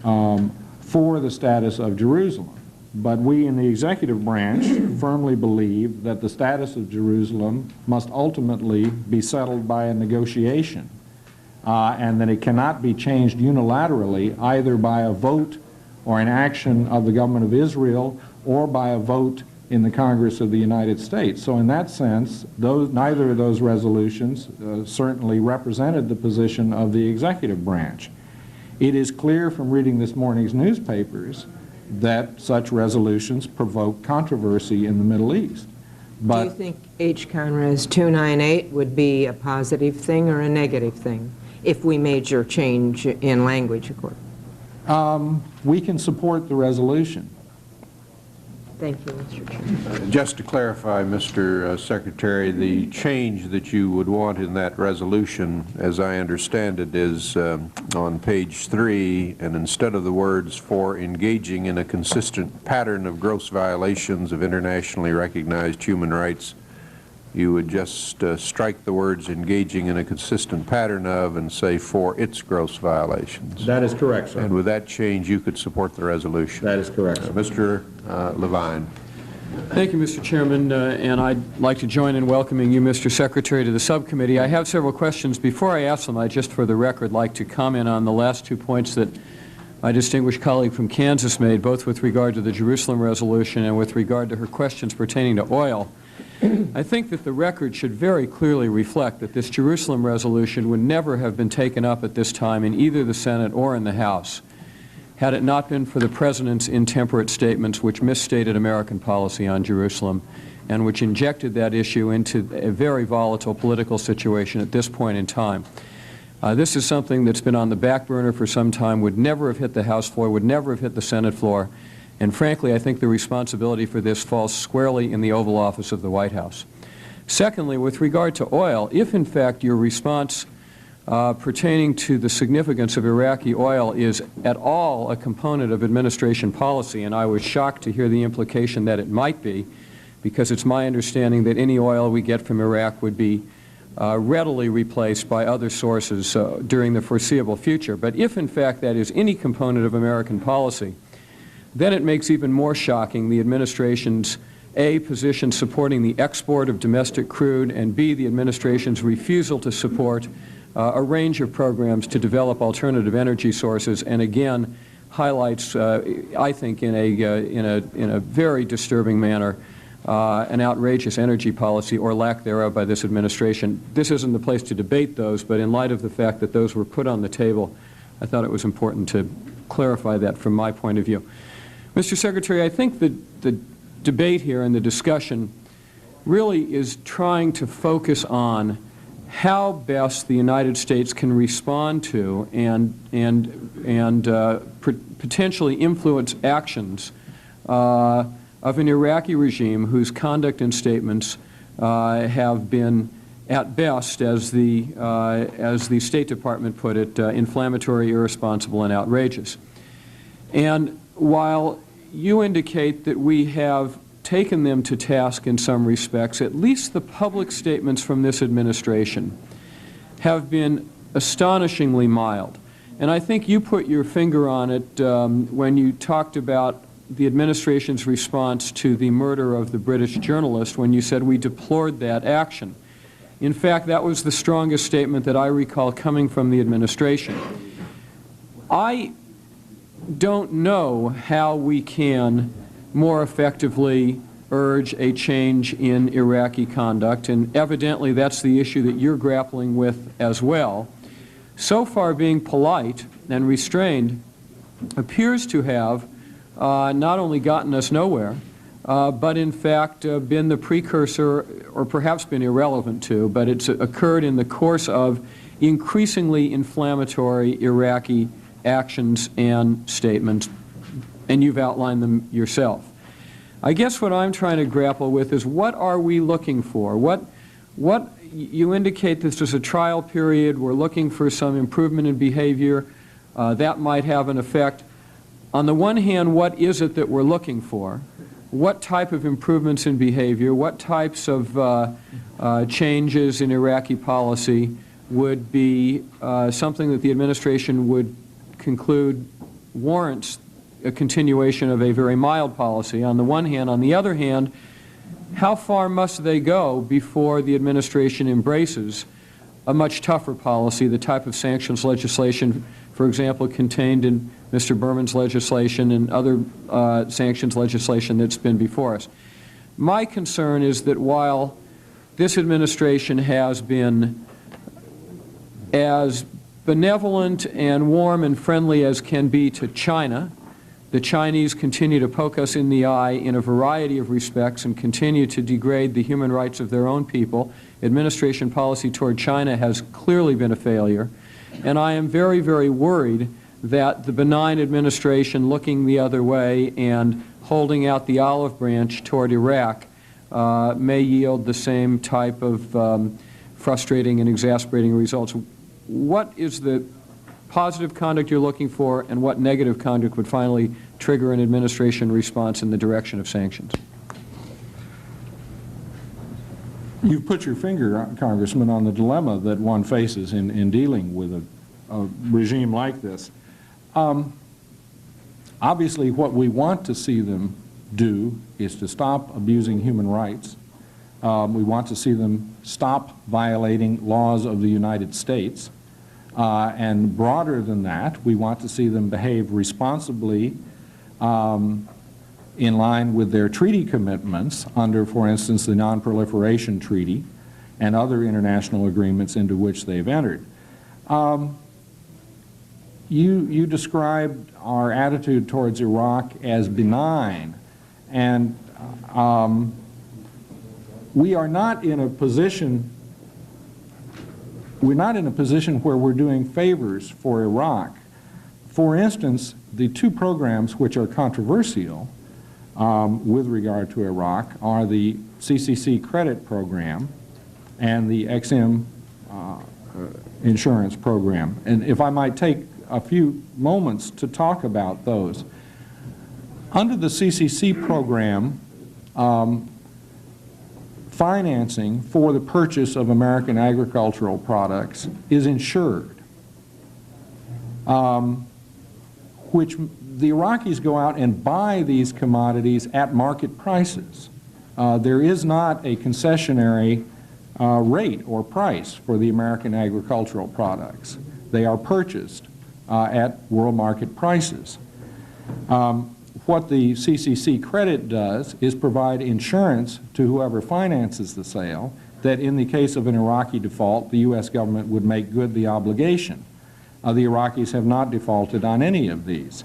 for the status of Jerusalem. But we in the executive branch firmly believe that the status of Jerusalem must ultimately be settled by a negotiation, and that it cannot be changed unilaterally either by a vote or an action of the government of Israel or by a vote in the Congress of the United States. So in that sense, neither of those resolutions certainly represented the position of the executive branch. It is clear from reading this morning's newspapers that such resolutions provoke controversy in the Middle East. But do you think H. Conrad's 298 would be a positive thing or a negative thing if we made your change in language, of course? we can support the resolution. Thank you, Mr. Chairman. Just to clarify, Mr. Secretary, the change that you would want in that resolution, as I understand it, is on page 3, and instead of the words "for engaging in a consistent pattern of gross violations of internationally recognized human rights," you would just strike the words "engaging in a consistent pattern of" and say "for its gross violations." That is correct, sir. And with that change, you could support the resolution. That is correct, sir. Mr. Levine. Thank you, Mr. Chairman, and I'd like to join in welcoming you, Mr. Secretary, to the subcommittee. I have several questions. Before I ask them, I'd just for the record like to comment on the last 2 points that my distinguished colleague from Kansas made, both with regard to the Jerusalem resolution and with regard to her questions pertaining to oil. I think that the record should very clearly reflect that this Jerusalem resolution would never have been taken up at this time in either the Senate or in the House had it not been for the President's intemperate statements which misstated American policy on Jerusalem and which injected that issue into a very volatile political situation at this point in time. This is something that's been on the back burner for some time, would never have hit the House floor, would never have hit the Senate floor, and frankly, I think the responsibility for this falls squarely in the Oval Office of the White House. Secondly, with regard to oil, if in fact your response pertaining to the significance of Iraqi oil is at all a component of administration policy, and I was shocked to hear the implication that it might be, because it's my understanding that any oil we get from Iraq would be readily replaced by other sources during the foreseeable future. But if in fact that is any component of American policy, then it makes even more shocking the administration's A, position supporting the export of domestic crude, and B, the administration's refusal to support a range of programs to develop alternative energy sources, and again highlights, I think, in a very disturbing manner, an outrageous energy policy or lack thereof by this administration. This isn't the place to debate those, but in light of the fact that those were put on the table, I thought it was important to clarify that from my point of view. Mr. Secretary, I think that the debate here and the discussion really is trying to focus on how best the United States can respond to and potentially influence actions of an Iraqi regime whose conduct and statements have been at best, as the State Department put it, inflammatory, irresponsible, and outrageous. And while you indicate that we have taken them to task in some respects, at least the public statements from this administration have been astonishingly mild. And I think you put your finger on it when you talked about the administration's response to the murder of the British journalist, when you said we deplored that action. In fact, that was the strongest statement that I recall coming from the administration. I don't know how we can more effectively urge a change in Iraqi conduct, and evidently that's the issue that you're grappling with as well. So far, being polite and restrained appears to have not only gotten us nowhere, but in fact been the precursor, or perhaps been irrelevant to, but it's occurred in the course of increasingly inflammatory Iraqi actions and statements, and you've outlined them yourself. I guess what I'm trying to grapple with is, what are we looking for? What you indicate this is a trial period, we're looking for some improvement in behavior, that might have an effect. On the one hand, what is it that we're looking for? What type of improvements in behavior, what types of changes in Iraqi policy would be something that the administration would conclude warrants a continuation of a very mild policy, on the one hand? On the other hand, how far must they go before the administration embraces a much tougher policy, the type of sanctions legislation, for example, contained in Mr. Berman's legislation and other sanctions legislation that's been before us? My concern is that while this administration has been as benevolent and warm and friendly as can be to China, the Chinese continue to poke us in the eye in a variety of respects and continue to degrade the human rights of their own people. Administration policy toward China has clearly been a failure, and I am very, very worried that the benign administration looking the other way and holding out the olive branch toward Iraq may yield the same type of frustrating and exasperating results. What is the positive conduct you're looking for, and what negative conduct would finally trigger an administration response in the direction of sanctions? You've put your finger, Congressman, on the dilemma that one faces in dealing with a regime like this. Obviously, what we want to see them do is to stop abusing human rights. We want to see them stop violating laws of the United States. And broader than that, we want to see them behave responsibly in line with their treaty commitments under, for instance, the Non-Proliferation Treaty and other international agreements into which they've entered. You described our attitude towards Iraq as benign, and we are not in a position where we're doing favors for Iraq. For instance, the two programs which are controversial with regard to Iraq are the CCC credit program and the XM insurance program. And if I might take a few moments to talk about those. Under the CCC program, financing for the purchase of American agricultural products is insured, which the Iraqis go out and buy these commodities at market prices. There is not a concessionary rate or price for the American agricultural products. They are purchased at world market prices. What the CCC credit does is provide insurance to whoever finances the sale that in the case of an Iraqi default, the U.S. government would make good the obligation. The Iraqis have not defaulted on any of these.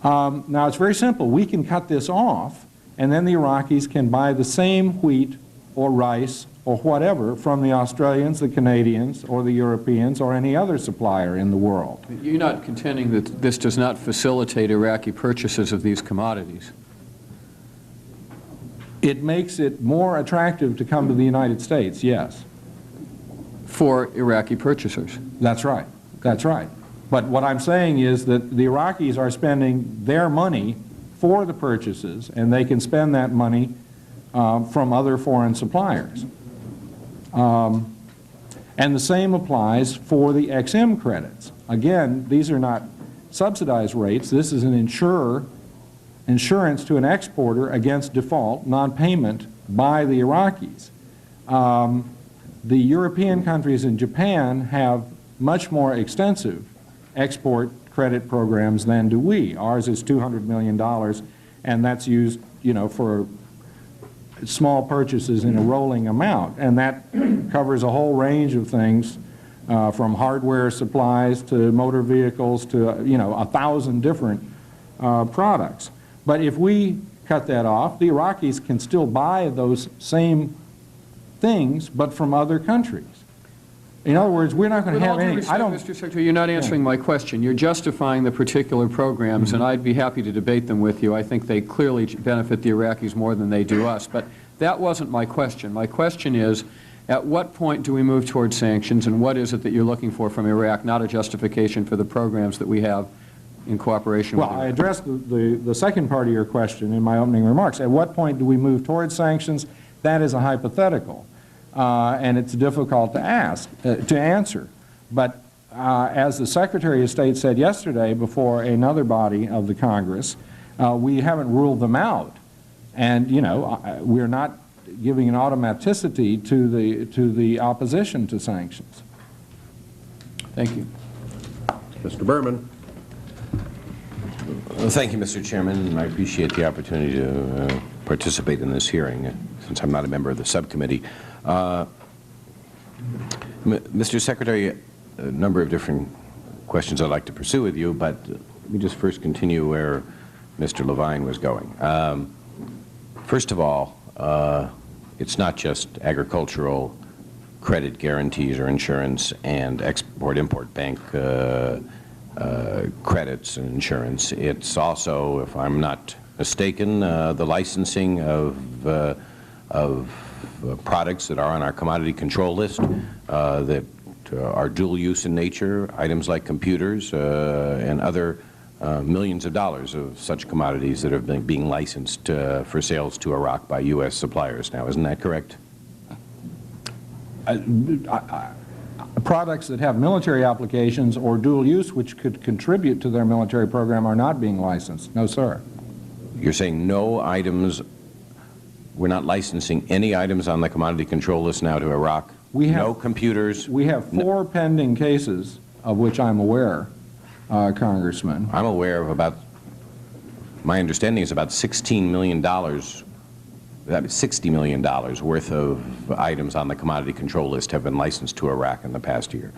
Now, it's very simple. We can cut this off, and then the Iraqis can buy the same wheat or rice or whatever from the Australians, the Canadians, or the Europeans, or any other supplier in the world. You're not contending that this does not facilitate Iraqi purchases of these commodities? It makes it more attractive to come to the United States, yes. for Iraqi purchasers. That's right. That's right. But what I'm saying is that the Iraqis are spending their money for the purchases, and they can spend that money from other foreign suppliers. And the same applies for the XM credits. Again, these are not subsidized rates. This is an insurance to an exporter against default, non-payment by the Iraqis. The European countries and Japan have much more extensive export credit programs than do we. Ours is $200 million, and that's used, for small purchases in a rolling amount, and that covers a whole range of things, from hardware supplies to motor vehicles to 1,000 different products. But if we cut that off, the Iraqis can still buy those same things, but from other countries. In other words, we're not going to have any. With all due respect, Mr. Secretary, you're not answering my question. You're justifying the particular programs, and I'd be happy to debate them with you. I think they clearly benefit the Iraqis more than they do us. But that wasn't my question. My question is, at what point do we move towards sanctions, and what is it that you're looking for from Iraq, not a justification for the programs that we have in cooperation with Iraq? Well, I addressed the second part of your question in my opening remarks. At what point do we move towards sanctions? That is a hypothetical, and it's difficult to answer. But as the Secretary of State said yesterday before another body of the Congress, we haven't ruled them out. And, we're not giving an automaticity to the opposition to sanctions. Thank you. Mr. Berman. Well, thank you, Mr. Chairman. I appreciate the opportunity to participate in this hearing, since I'm not a member of the subcommittee. Mr. Secretary, a number of different questions I'd like to pursue with you, but let me just first continue where Mr. Levine was going. First of all, it's not just agricultural credit guarantees or insurance and export-import bank credits and insurance. It's also, if I'm not mistaken, the licensing of products that are on our commodity control list that are dual use in nature, items like computers and other millions of dollars of such commodities that have been being licensed for sales to Iraq by U.S. suppliers now. Isn't that correct? Products that have military applications or dual use which could contribute to their military program are not being licensed. No, sir. You're saying no items, we're not licensing any items on the commodity control list now to Iraq? No computers? We have 4 pending cases of which I'm aware, Congressman. I'm aware of about, my understanding is about $16 million, $60 million worth of items on the commodity control list have been licensed to Iraq in the past year.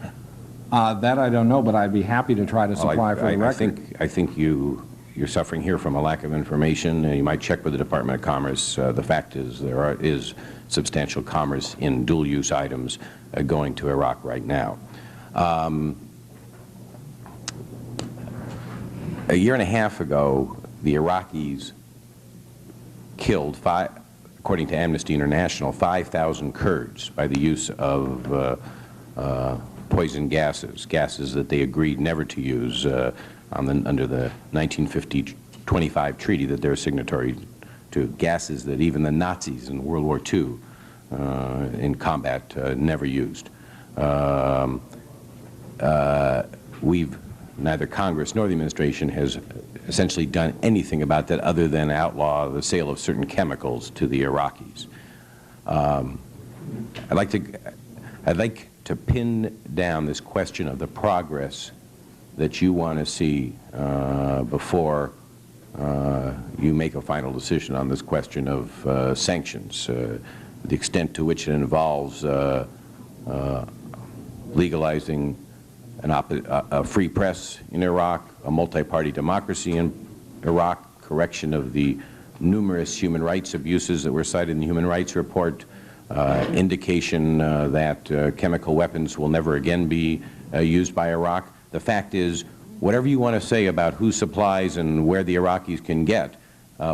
That I don't know, but I'd be happy to try to supply for the record. I think you're suffering here from a lack of information. You might check with the Department of Commerce. The fact is there is substantial commerce in dual-use items going to Iraq right now. A year and a half ago, the Iraqis killed, according to Amnesty International, 5,000 Kurds by the use of poison gases that they agreed never to use under the 1950-25 treaty that they're signatory to, gases that even the Nazis in World War II in combat never used. Neither Congress nor the administration has essentially done anything about that other than outlaw the sale of certain chemicals to the Iraqis. I'd like to pin down this question of the progress that you want to see before you make a final decision on this question of sanctions, the extent to which it involves legalizing a free press in Iraq, a multi-party democracy in Iraq, correction of the numerous human rights abuses that were cited in the Human Rights Report, indication that chemical weapons will never again be used by Iraq. The fact is, whatever you want to say about who supplies and where the Iraqis can get,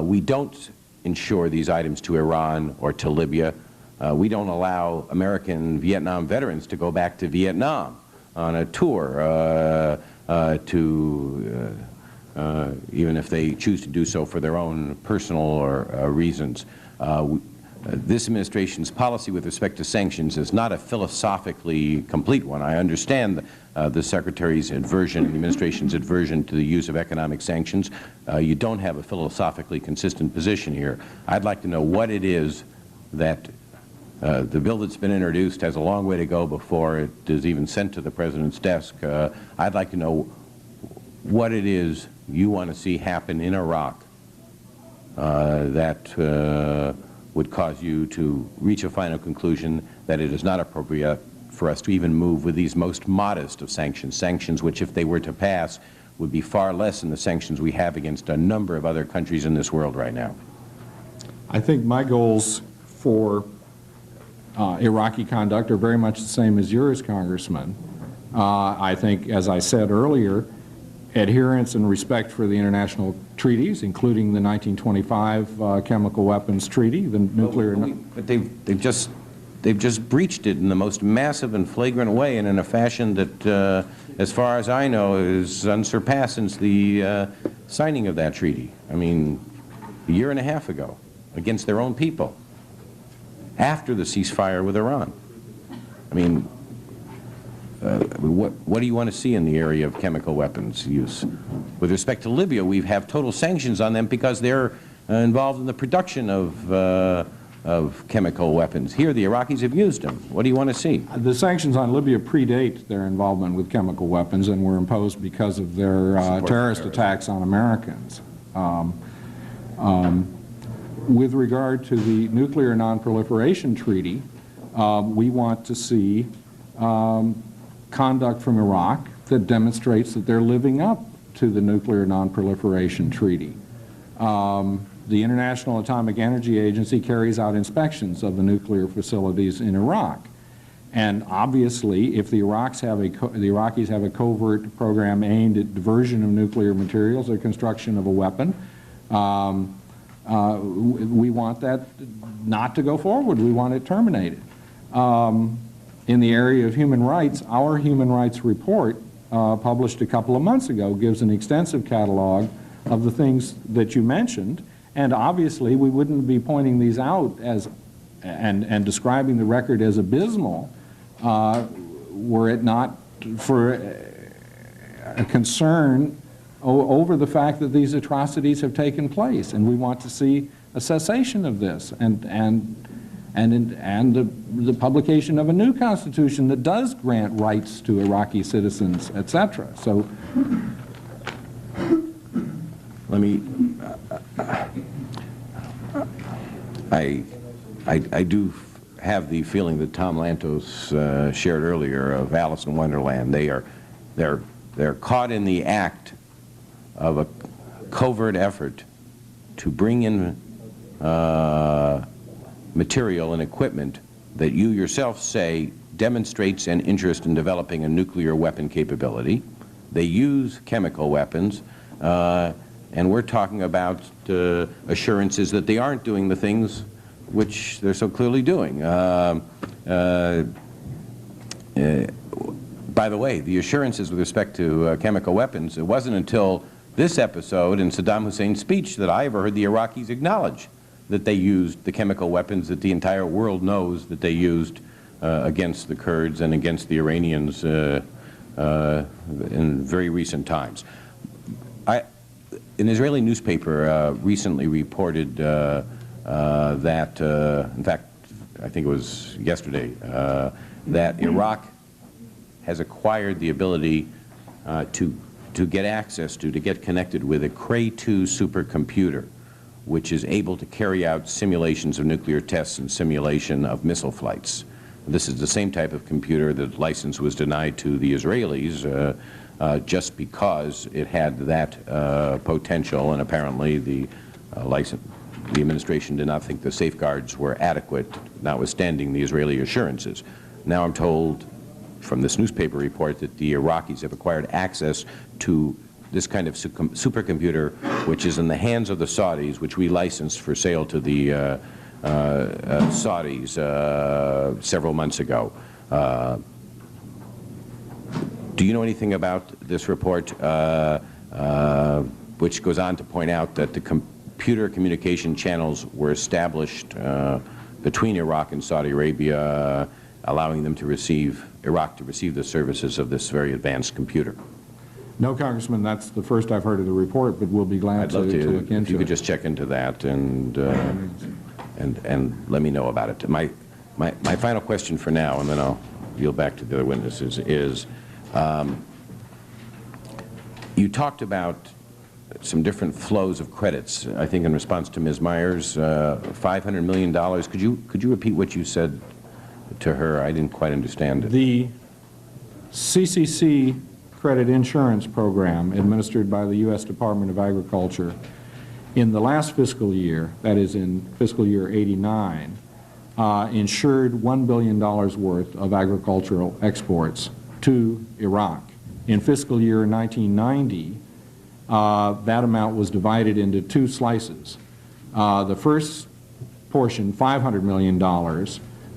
we don't insure these items to Iran or to Libya. We don't allow American Vietnam veterans to go back to Vietnam on a tour even if they choose to do so for their own personal or reasons. This administration's policy with respect to sanctions is not a philosophically complete one. I understand the Secretary's aversion, the administration's aversion to the use of economic sanctions. You don't have a philosophically consistent position here. I'd like to know what it is that the bill that's been introduced has a long way to go before it is even sent to the President's desk. I'd like to know what it is you want to see happen in Iraq that would cause you to reach a final conclusion that it is not appropriate for us to even move with these most modest of sanctions, sanctions which, if they were to pass, would be far less than the sanctions we have against a number of other countries in this world right now. I think my goals for Iraqi conduct are very much the same as yours, Congressman. I think, as I said earlier, adherence and respect for the international treaties, including the 1925 Chemical Weapons Treaty, the nuclear... But they've just breached it in the most massive and flagrant way, and in a fashion that, as far as I know, is unsurpassed since the signing of that treaty. I mean, a year and a half ago, against their own people, after the ceasefire with Iran. I mean, what do you want to see in the area of chemical weapons use? With respect to Libya, we have total sanctions on them because they're involved in the production of chemical weapons. Here, the Iraqis have used them. What do you want to see? The sanctions on Libya predate their involvement with chemical weapons and were imposed because of their terrorist attacks on Americans. With regard to the Nuclear Non-Proliferation Treaty, we want to see conduct from Iraq that demonstrates that they're living up to the Nuclear Non-Proliferation Treaty. The International Atomic Energy Agency carries out inspections of the nuclear facilities in Iraq. And obviously, if the Iraqis have a covert program aimed at diversion of nuclear materials or construction of a weapon, we want that not to go forward. We want it terminated. In the area of human rights, our human rights report, published a couple of months ago, gives an extensive catalog of the things that you mentioned, and obviously we wouldn't be pointing these out as and describing the record as abysmal were it not for a concern over the fact that these atrocities have taken place, and we want to see a cessation of this and the publication of a new constitution that does grant rights to Iraqi citizens, etc. So, let me. I do have the feeling that Tom Lantos shared earlier of Alice in Wonderland. They're caught in the act of a covert effort to bring in material and equipment that you yourself say demonstrates an interest in developing a nuclear weapon capability. They use chemical weapons, and we're talking about assurances that they aren't doing the things which they're so clearly doing. By the way, the assurances with respect to chemical weapons, it wasn't until this episode in Saddam Hussein's speech that I ever heard the Iraqis acknowledge that they used the chemical weapons that the entire world knows that they used against the Kurds and against the Iranians in very recent times. An Israeli newspaper recently reported that, in fact, I think it was yesterday, that Iraq has acquired the ability to get access to get connected with a Cray-2 supercomputer, which is able to carry out simulations of nuclear tests and simulation of missile flights. This is the same type of computer that license was denied to the Israelis just because it had that potential, and apparently the administration did not think the safeguards were adequate, notwithstanding the Israeli assurances. Now I'm told from this newspaper report that the Iraqis have acquired access to this kind of supercomputer, which is in the hands of the Saudis, which we licensed for sale to the Saudis several months ago. Do you know anything about this report, which goes on to point out that the computer communication channels were established between Iraq and Saudi Arabia, allowing them to receive, Iraq to receive the services of this very advanced computer? No, Congressman, that's the first I've heard of the report, but we'll be glad to look into it. If you could just check into that and let me know about it. My final question for now, and then I'll yield back to the other witnesses, is you talked about some different flows of credits, I think in response to Ms. Myers, $500 million. Could you repeat what you said to her? I didn't quite understand it. The CCC credit insurance program administered by the U.S. Department of Agriculture in the last fiscal year, that is in fiscal year '89, insured $1 billion worth of agricultural exports to Iraq. In fiscal year 1990, that amount was divided into two slices. The first portion, $500 million,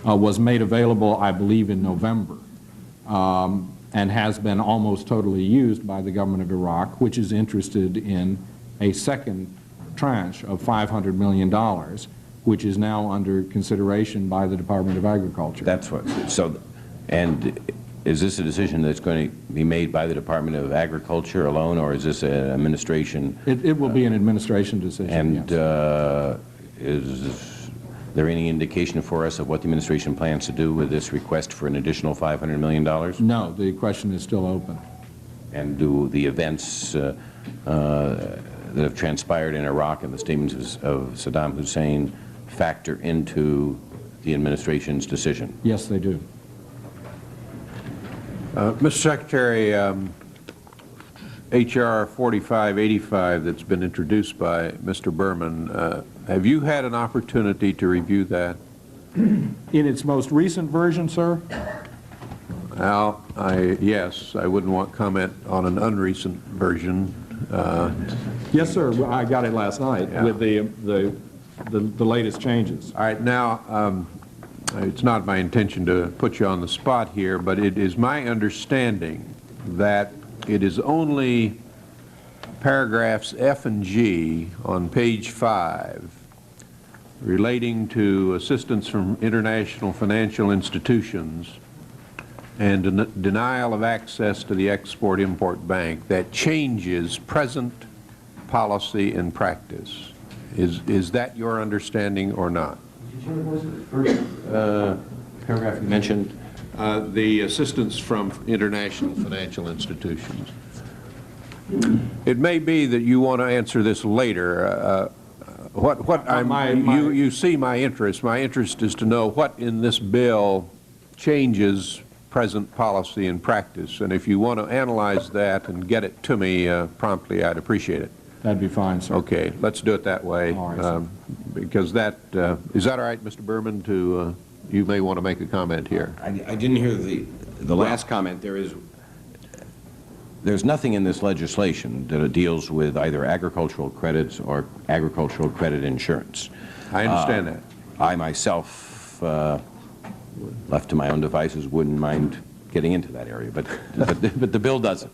was made available, I believe, in November, and has been almost totally used by the government of Iraq, which is interested in a second tranche of $500 million, which is now under consideration by the Department of Agriculture. That's what, so, and is this a decision that's going to be made by the Department of Agriculture alone, or is this an administration? It will be an administration decision, and yes. Is there any indication for us of what the administration plans to do with this request for an additional $500 million? No, the question is still open. And do the events that have transpired in Iraq and the statements of Saddam Hussein factor into the administration's decision? Yes, they do. Mr. Secretary, H.R. 4585 that's been introduced by Mr. Berman, have you had an opportunity to review that? In its most recent version, sir? Al, yes, I wouldn't want comment on an unrecent version. Yes, sir. I got it last night with the latest changes. All right, now, it's not my intention to put you on the spot here, but it is my understanding that it is only paragraphs F and G on page 5 relating to assistance from international financial institutions and denial of access to the Export-Import Bank that changes present policy and practice. Is that your understanding or not? Paragraph you mentioned? The assistance from international financial institutions. It may be that you want to answer this later. You see my interest. My interest is to know what in this bill changes present policy and practice. And if you want to analyze that and get it to me promptly, I'd appreciate it. That'd be fine, sir. Okay, let's do it that way. All right, because that, is that all right, Mr. Berman, to, you may want to make a comment here. I didn't hear the last comment. There's nothing in this legislation that deals with either agricultural credits or agricultural credit insurance. I understand that. I myself, left to my own devices, wouldn't mind getting into that area, but the bill doesn't.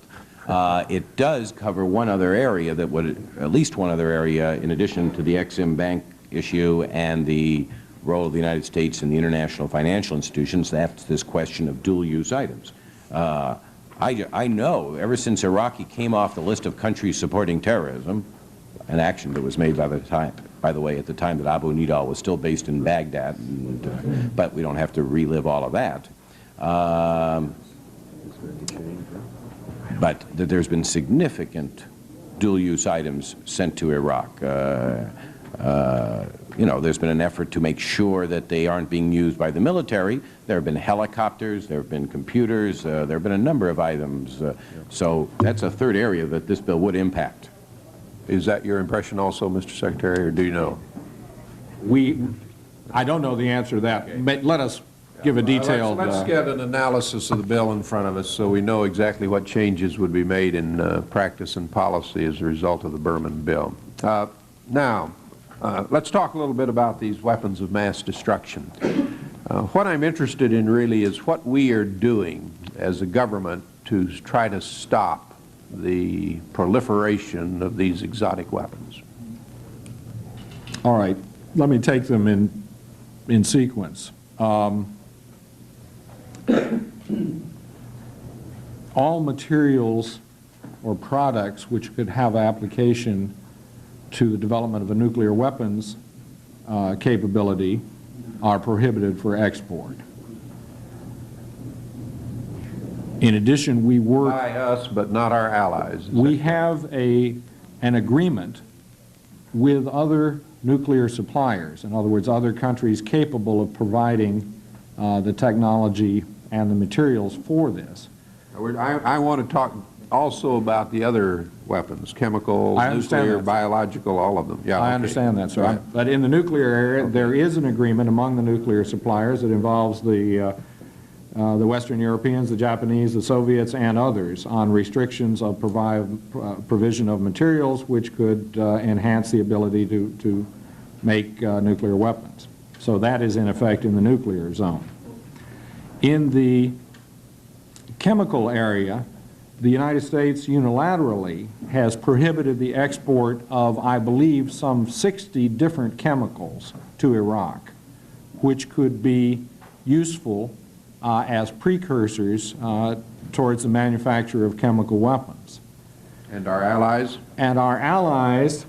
It does cover one other area that would, at least one other area, in addition to the Ex-Im Bank issue and the role of the United States in the international financial institutions. That's this question of dual-use items. I know ever since Iraqi came off the list of countries supporting terrorism, an action that was made by the way, at the time that Abu Nidal was still based in Baghdad, but we don't have to relive all of that. But that there's been significant dual-use items sent to Iraq. You know, there's been an effort to make sure that they aren't being used by the military. There have been helicopters, there have been computers, there have been a number of items. So that's a third area that this bill would impact. Is that your impression also, Mr. Secretary, or do you know? I don't know the answer to that. But let us give a detailed... Let's get an analysis of the bill in front of us so we know exactly what changes would be made in practice and policy as a result of the Berman bill. Now, Let's talk a little bit about these weapons of mass destruction. What I'm interested in really is what we are doing as a government to try to stop the proliferation of these exotic weapons. All right, let me take them in sequence. All materials or products which could have application to the development of a nuclear weapons capability are prohibited for export. In addition, we work... By us, but not our allies. We have an agreement with other nuclear suppliers, in other words, other countries capable of providing the technology and the materials for this. I want to talk also about the other weapons, chemical, nuclear, biological, all of them. Yeah, I understand that, sir. But in the nuclear area, there is an agreement among the nuclear suppliers that involves the Western Europeans, the Japanese, the Soviets, and others on restrictions of provision of materials which could enhance the ability to make nuclear weapons. So that is in effect in the nuclear zone. In the chemical area, the United States unilaterally has prohibited the export of, I believe, some 60 different chemicals to Iraq, which could be useful as precursors towards the manufacture of chemical weapons. And our allies? And our allies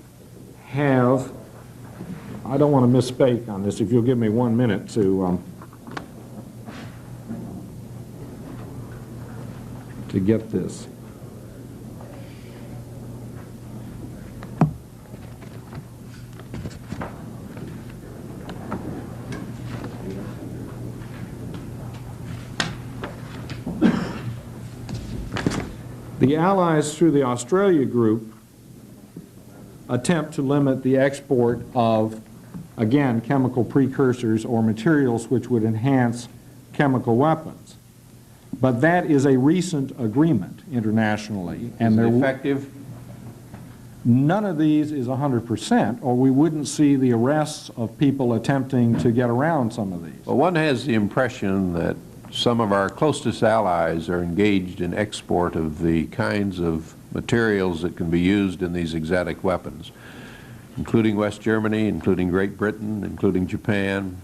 have, I don't want to misspeak on this, if you'll give me 1 minute to get this. The allies, through the Australia group, attempt to limit the export of, again, chemical precursors or materials which would enhance chemical weapons. But that is a recent agreement internationally. And they're effective? None of these is 100%, or we wouldn't see the arrests of people attempting to get around some of these. Well, one has the impression that some of our closest allies are engaged in export of the kinds of materials that can be used in these exotic weapons, including West Germany, including Great Britain, including Japan.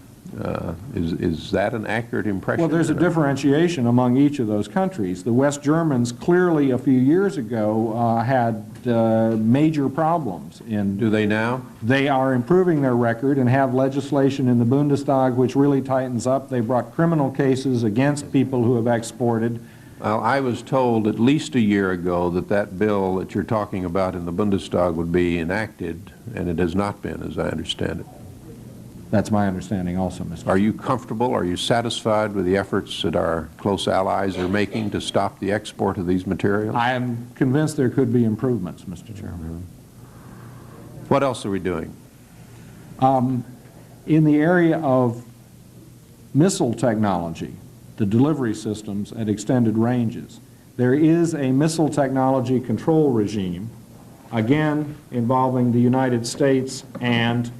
Is that an accurate impression? Well, there's a differentiation among each of those countries. The West Germans clearly a few years ago had major problems. Do they now? They are improving their record and have legislation in the Bundestag which really tightens up. They brought criminal cases against people who have exported. Well, I was told at least a year ago that that bill that you're talking about in the Bundestag would be enacted, and it has not been, as I understand it. That's my understanding also, Mr. Are you comfortable, are you satisfied with the efforts that our close allies are making to stop the export of these materials? I am convinced there could be improvements, Mr. Chairman. What else are we doing? In the area of missile technology, the delivery systems at extended ranges, there is a missile technology control regime, again involving the United States and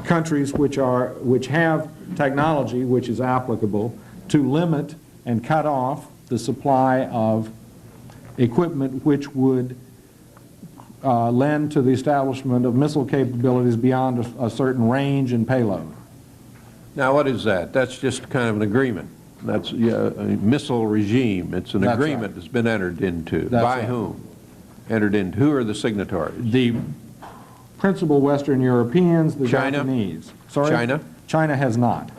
countries which have technology which is applicable to limit and cut off the supply of equipment which would lend to the establishment of missile capabilities beyond a certain range and payload. Now, what is that? That's just kind of an agreement. That's a missile regime. It's an agreement that's been entered into. By whom? Entered into. Who are the signatories? The principal Western Europeans, the Japanese. Sorry? China? China has not.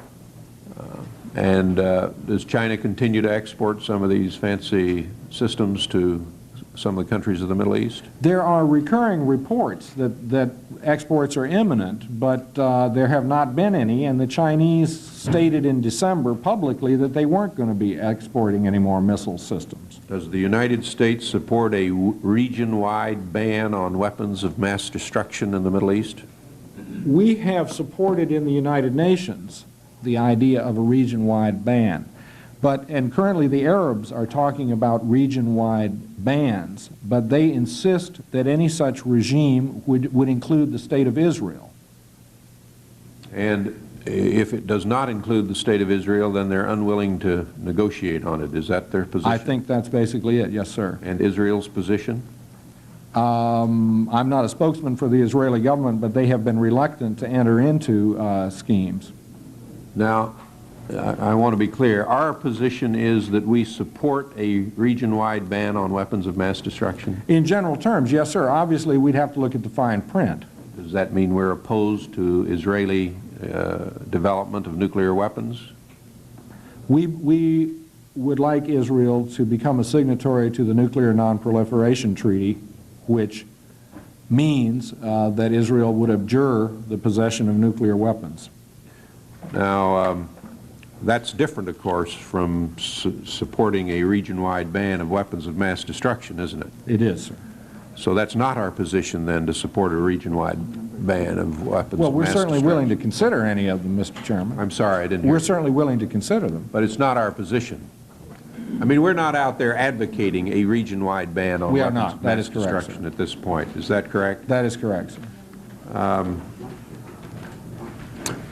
And does China continue to export some of these fancy systems to some of the countries of the Middle East? There are recurring reports that exports are imminent, but there have not been any, and the Chinese stated in December publicly that they weren't going to be exporting any more missile systems. Does the United States support a region-wide ban on weapons of mass destruction in the Middle East? We have supported in the United Nations the idea of a region-wide ban. And currently the Arabs are talking about region-wide bans, but they insist that any such regime would include the State of Israel. And if it does not include the State of Israel, then they're unwilling to negotiate on it. Is that their position? I think that's basically it, yes, sir. And Israel's position? I'm not a spokesman for the Israeli government, but they have been reluctant to enter into schemes. Now, I want to be clear. Our position is that we support a region-wide ban on weapons of mass destruction. In general terms, yes, sir. Obviously, we'd have to look at the fine print. Does that mean we're opposed to Israeli development of nuclear weapons? We would like Israel to become a signatory to the Nuclear Non-Proliferation Treaty, which means that Israel would abjure the possession of nuclear weapons. Now, that's different, of course, from supporting a region-wide ban of weapons of mass destruction, isn't it? It is, sir. So that's not our position, then, to support a region-wide ban of weapons of mass destruction. Well, we're certainly willing to consider any of them, Mr. Chairman. I'm sorry, I didn't hear We're you. certainly willing to consider them. But it's not our position. I mean, we're not out there advocating a region-wide ban on weapons of mass destruction at this point. Is that correct? That is correct, sir.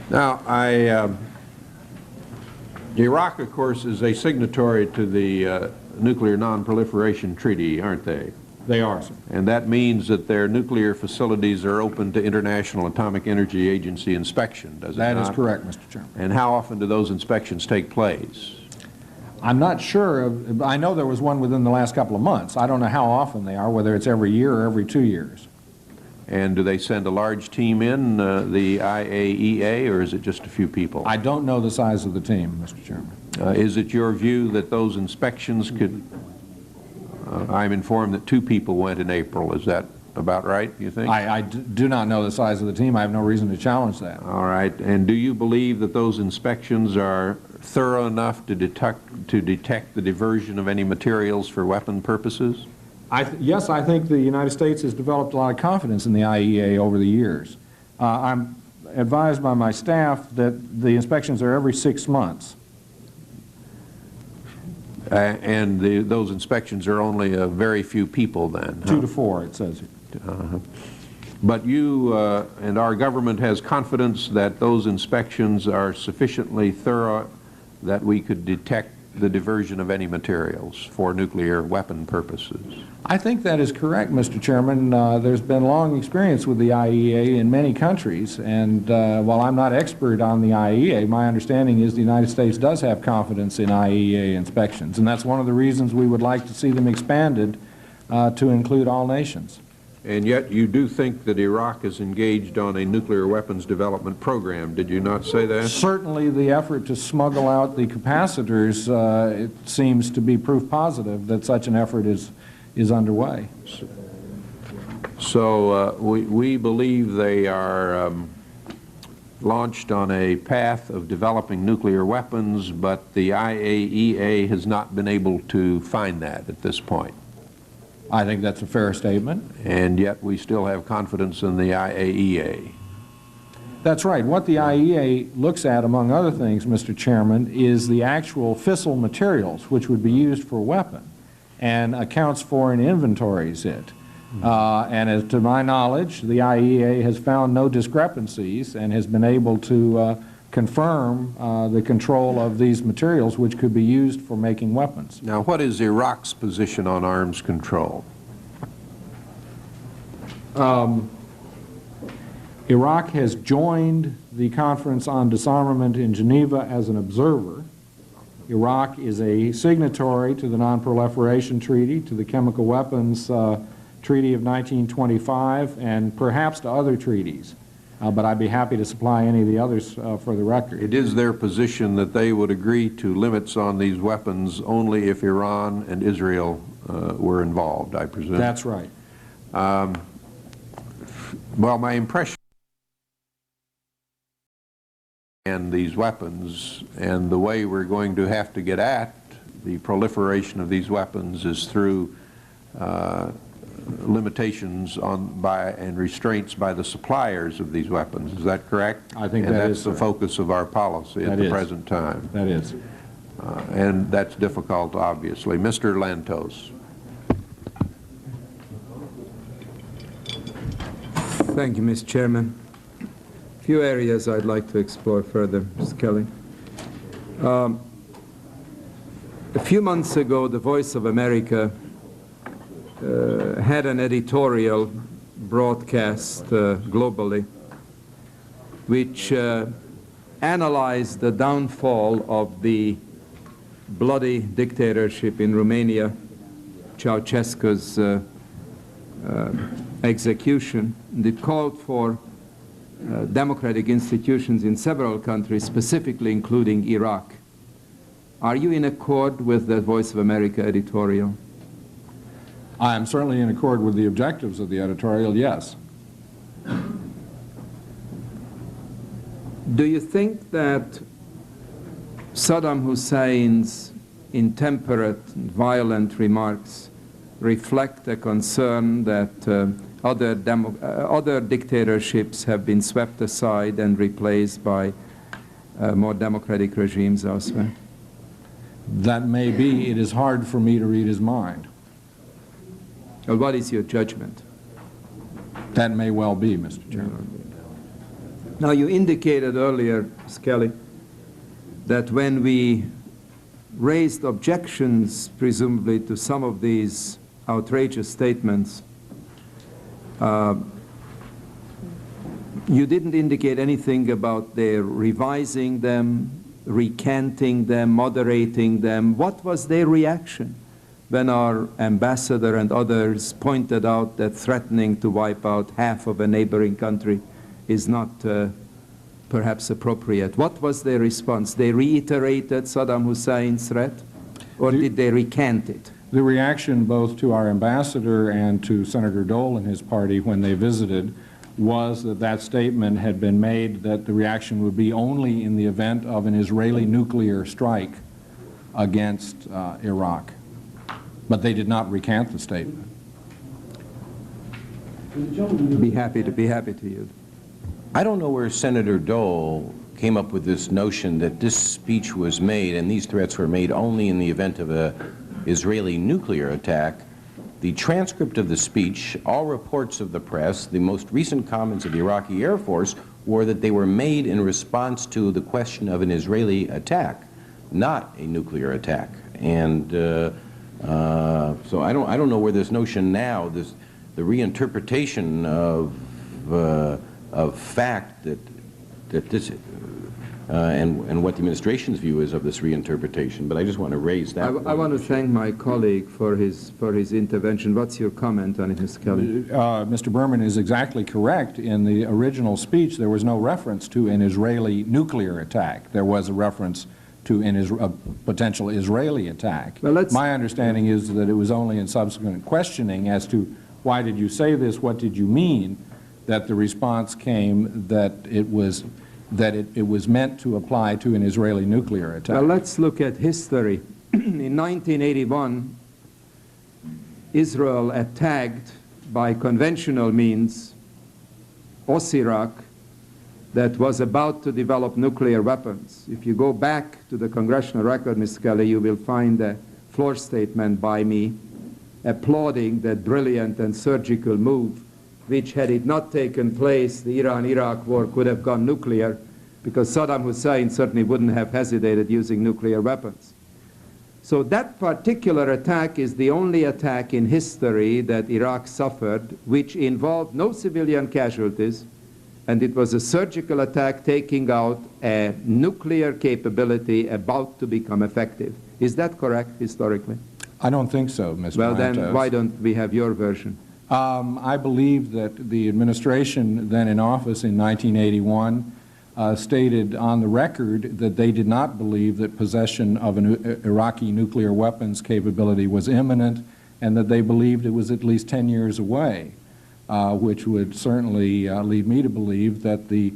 Now, Iraq, of course, is a signatory to the Nuclear Non-Proliferation Treaty, aren't they? They are, sir. And that means that their nuclear facilities are open to International Atomic Energy Agency inspection, does it not? That is correct, Mr. Chairman. And how often do those inspections take place? I'm not sure. I know there was one within the last couple of months. I don't know how often they are, whether it's every year or every 2 years. And do they send a large team in, the IAEA, or is it just a few people? I don't know the size of the team, Mr. Chairman. Is it your view that those inspections could, I'm informed that 2 people went in April. Is that about right, you think? I do not know the size of the team. I have no reason to challenge that. All right. And do you believe that those inspections are thorough enough to detect the diversion of any materials for weapon purposes? Yes, I think the United States has developed a lot of confidence in the IAEA over the years. I'm advised by my staff that the inspections are every 6 months. And those inspections are only a very few people then? 2 to 4, it says. But you and our government has confidence that those inspections are sufficiently thorough that we could detect the diversion of any materials for nuclear weapon purposes? I think that is correct, Mr. Chairman. There's been long experience with the IAEA in many countries, and while I'm not expert on the IAEA, my understanding is the United States does have confidence in IAEA inspections, and that's one of the reasons we would like to see them expanded to include all nations. And yet you do think that Iraq is engaged on a nuclear weapons development program. Did you not say that? Certainly the effort to smuggle out the capacitors, it seems to be proof positive that such an effort is underway. So we believe they are launched on a path of developing nuclear weapons, but the IAEA has not been able to find that at this point. I think that's a fair statement. And yet we still have confidence in the IAEA. That's right. What the IAEA looks at, among other things, Mr. Chairman, is the actual fissile materials which would be used for a weapon, and accounts for and inventories it. And as to my knowledge, the IAEA has found no discrepancies and has been able to confirm the control of these materials which could be used for making weapons. Now, what is Iraq's position on arms control? Iraq has joined the Conference on Disarmament in Geneva as an observer. Iraq is a signatory to the Non-Proliferation Treaty, to the Chemical Weapons Treaty of 1925, and perhaps to other treaties. But I'd be happy to supply any of the others for the record. It is their position that they would agree to limits on these weapons only if Iran and Israel were involved, I presume. That's right. Well, my impression and these weapons and the way we're going to have to get at the proliferation of these weapons is through limitations and restraints by the suppliers of these weapons. Is that correct? I think and that that's is the focus of our policy at the present time. That is. and that's difficult, obviously. Mr. Lantos. Thank you, Mr. Chairman. A few areas I'd like to explore further, Mr. Kelly. A few months ago, the Voice of America had an editorial broadcast globally, which analyzed the downfall of the bloody dictatorship in Romania, Ceausescu's execution. And it called for democratic institutions in several countries, specifically including Iraq. Are you in accord with the Voice of America editorial? I am certainly in accord with the objectives of the editorial, yes. Do you think that Saddam Hussein's intemperate and violent remarks reflect a concern that other dictatorships have been swept aside and replaced by more democratic regimes elsewhere? That may be. It is hard for me to read his mind. Well, what is your judgment? That may well be, Mr. Chairman. Now, you indicated earlier, Skelly, that when we raised objections, presumably, to some of these outrageous statements, you didn't indicate anything about their revising them, recanting them, moderating them. What was their reaction when our ambassador and others pointed out that threatening to wipe out half of a neighboring country is not perhaps appropriate? What was their response? They reiterated Saddam Hussein's threat, or did they recant it? The reaction both to our ambassador and to Senator Dole and his party when they visited was that that statement had been made that the reaction would be only in the event of an Israeli nuclear strike against Iraq. But they did not recant the statement. Be happy to yield. I don't know where Senator Dole came up with this notion that this speech was made and these threats were made only in the event of an Israeli nuclear attack. The transcript of the speech, all reports of the press, the most recent comments of the Iraqi Air Force were that they were made in response to the question of an Israeli attack, not a nuclear attack. And so I don't know where this notion now, the reinterpretation of fact that this and what the administration's view is of this reinterpretation, but I just want to raise that. I want to thank my colleague for his intervention. What's your comment on it, Mr. Kelly? Mr. Berman is exactly correct. In the original speech, there was no reference to an Israeli nuclear attack. There was a reference to a potential Israeli attack. Well, my understanding is that it was only in subsequent questioning as to why did you say this, what did you mean, that the response came that it was meant to apply to an Israeli nuclear attack. Well, let's look at history. In 1981, Israel attacked by conventional means Iraq that was about to develop nuclear weapons. If you go back to the congressional record, Mr. Kelly, you will find a floor statement by me applauding that brilliant and surgical move, which, had it not taken place, the Iran-Iraq war could have gone nuclear, because Saddam Hussein certainly wouldn't have hesitated using nuclear weapons. So that particular attack is the only attack in history that Iraq suffered which involved no civilian casualties, and it was a surgical attack taking out a nuclear capability about to become effective. Is that correct historically? I don't think so, Mr. Well, Lantos. then why don't we have your version? I believe that the administration then in office in 1981 stated on the record that they did not believe that possession of an Iraqi nuclear weapons capability was imminent, and that they believed it was at least 10 years away, which would certainly lead me to believe that the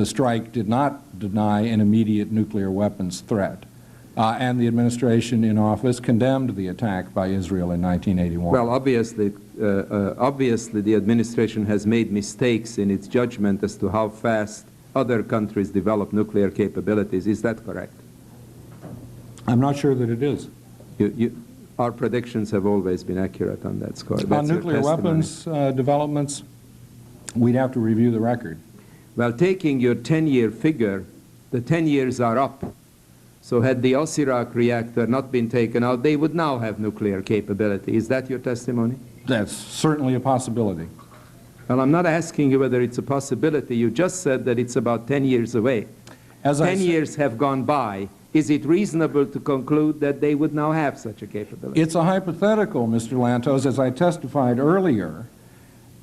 strike did not deny an immediate nuclear weapons threat. And the administration in office condemned the attack by Israel in 1981. Well, obviously the administration has made mistakes in its judgment as to how fast other countries develop nuclear capabilities. Is that correct? I'm not sure that it is. Our predictions have always been accurate on that score. On That's your nuclear testimony. weapons developments, we'd have to review the record. Well, taking your 10-year figure, the 10 years are up. So had the Osirak reactor not been taken out, they would now have nuclear capability. Is that your testimony? That's certainly a possibility. Well, I'm not asking you whether it's a possibility. You just said that it's about 10 years away. As I 10 said, years have gone by. Is it reasonable to conclude that they would now have such a capability? it's a hypothetical, Mr. Lantos. As I testified earlier,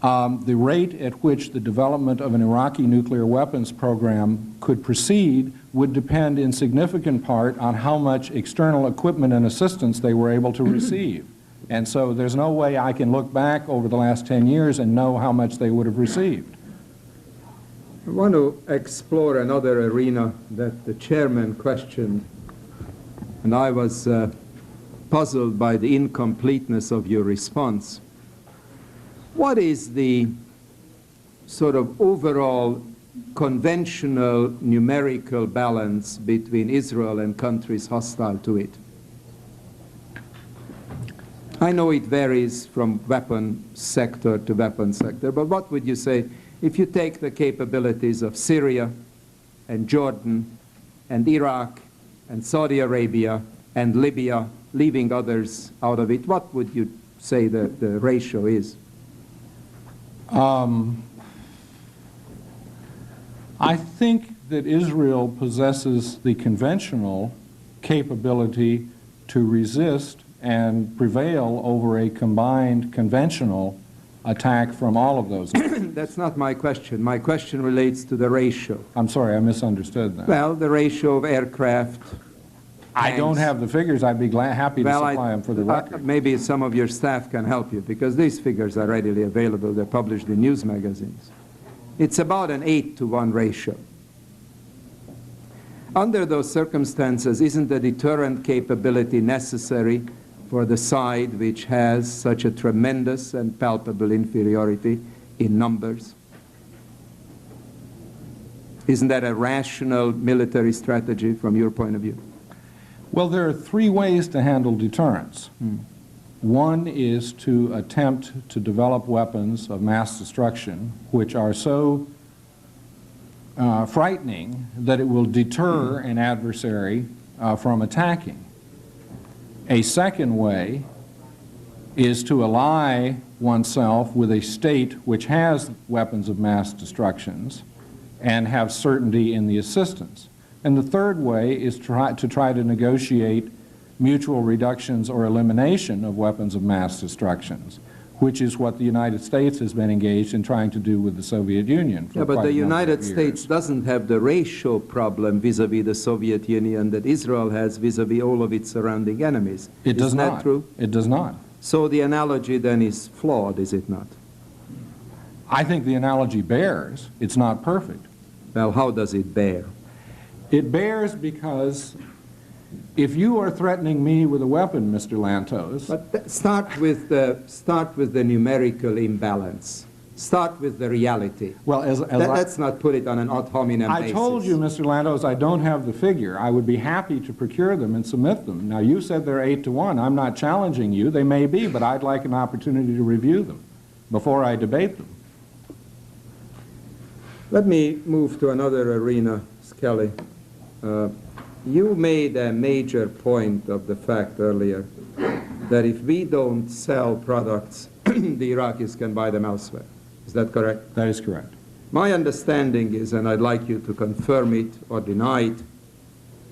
the rate at which the development of an Iraqi nuclear weapons program could proceed would depend in significant part on how much external equipment and assistance they were able to receive. And so there's no way I can look back over the last 10 years and know how much they would have received. I want to explore another arena that the chairman questioned, and I was puzzled by the incompleteness of your response. What is the sort of overall conventional numerical balance between Israel and countries hostile to it? I know it varies from weapon sector to weapon sector, but what would you say if you take the capabilities of Syria and Jordan and Iraq and Saudi Arabia and Libya, leaving others out of it, what would you say the ratio is? I think that Israel possesses the conventional capability to resist and prevail over a combined conventional attack from all of those. That's not my question. My question relates to the ratio. I'm sorry, I misunderstood that. Well, the ratio of aircraft. I don't have the figures. I'd be happy to supply them for the record. Maybe some of your staff can help you, because these figures are readily available. They're published in news magazines. It's about an 8-to-1 ratio. Under those circumstances, isn't the deterrent capability necessary for the side which has such a tremendous and palpable inferiority in numbers? Isn't that a rational military strategy from your point of view? Well, there are three ways to handle deterrence. One is to attempt to develop weapons of mass destruction which are so frightening that it will deter an adversary from attacking. A second way is to ally oneself with a state which has weapons of mass destructions and have certainty in the assistance. And the third way is to try to negotiate mutual reductions or elimination of weapons of mass destructions, which is what the United States has been engaged in trying to do with the Soviet Union for but quite the a number United of years. States doesn't have the ratio problem vis-à-vis the Soviet Union that Israel has vis-à-vis all of its surrounding enemies. It does Isn't not. that true? It does not. So the analogy then is flawed, is it not? I think the analogy bears. It's not perfect. Well, how does it bear? It bears because if you are threatening me with a weapon, Mr. Lantos, But start with the numerical imbalance. Start with the reality. well, Let's not put it on an ad hominem I basis. told you, Mr. Lantos, I don't have the figure. I would be happy to procure them and submit them. Now, you said they're 8-to-1. I'm not challenging you. They may be, but I'd like an opportunity to review them before I debate them. Let me move to another arena, Skelly. You made a major point of the fact earlier that if we don't sell products, the Iraqis can buy them elsewhere. Is that correct? That is correct. My understanding is, and I'd like you to confirm it or deny it,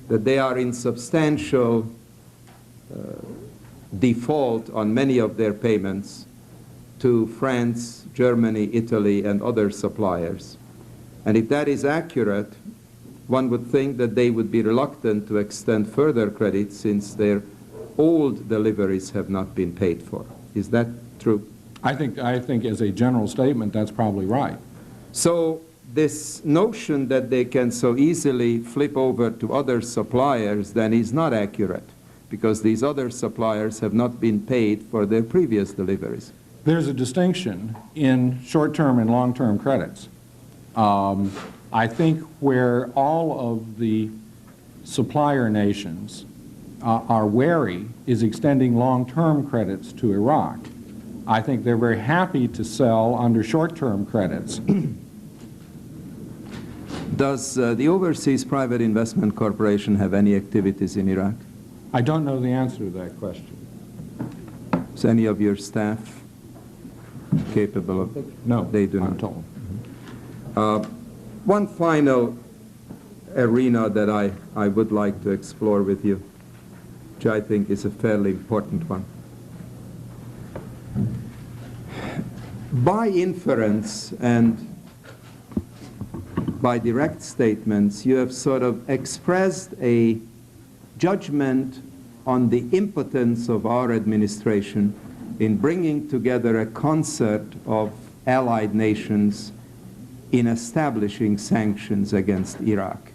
that they are in substantial default on many of their payments to France, Germany, Italy, and other suppliers. And if that is accurate, one would think that they would be reluctant to extend further credit since their old deliveries have not been paid for. Is that true? I think as a general statement, that's probably right. So this notion that they can so easily flip over to other suppliers then is not accurate, because these other suppliers have not been paid for their previous deliveries. There's a distinction in short-term and long-term credits. I think where all of the supplier nations are wary is extending long-term credits to Iraq. I think they're very happy to sell under short-term credits. Does the Overseas Private Investment Corporation have any activities in Iraq? I don't know the answer to that question. Is any of your staff capable of? No, they do I'm not. told. One final arena that I would like to explore with you, which I think is a fairly important one. By inference and by direct statements, you have sort of expressed a judgment on the impotence of our administration in bringing together a concert of allied nations in establishing sanctions against Iraq.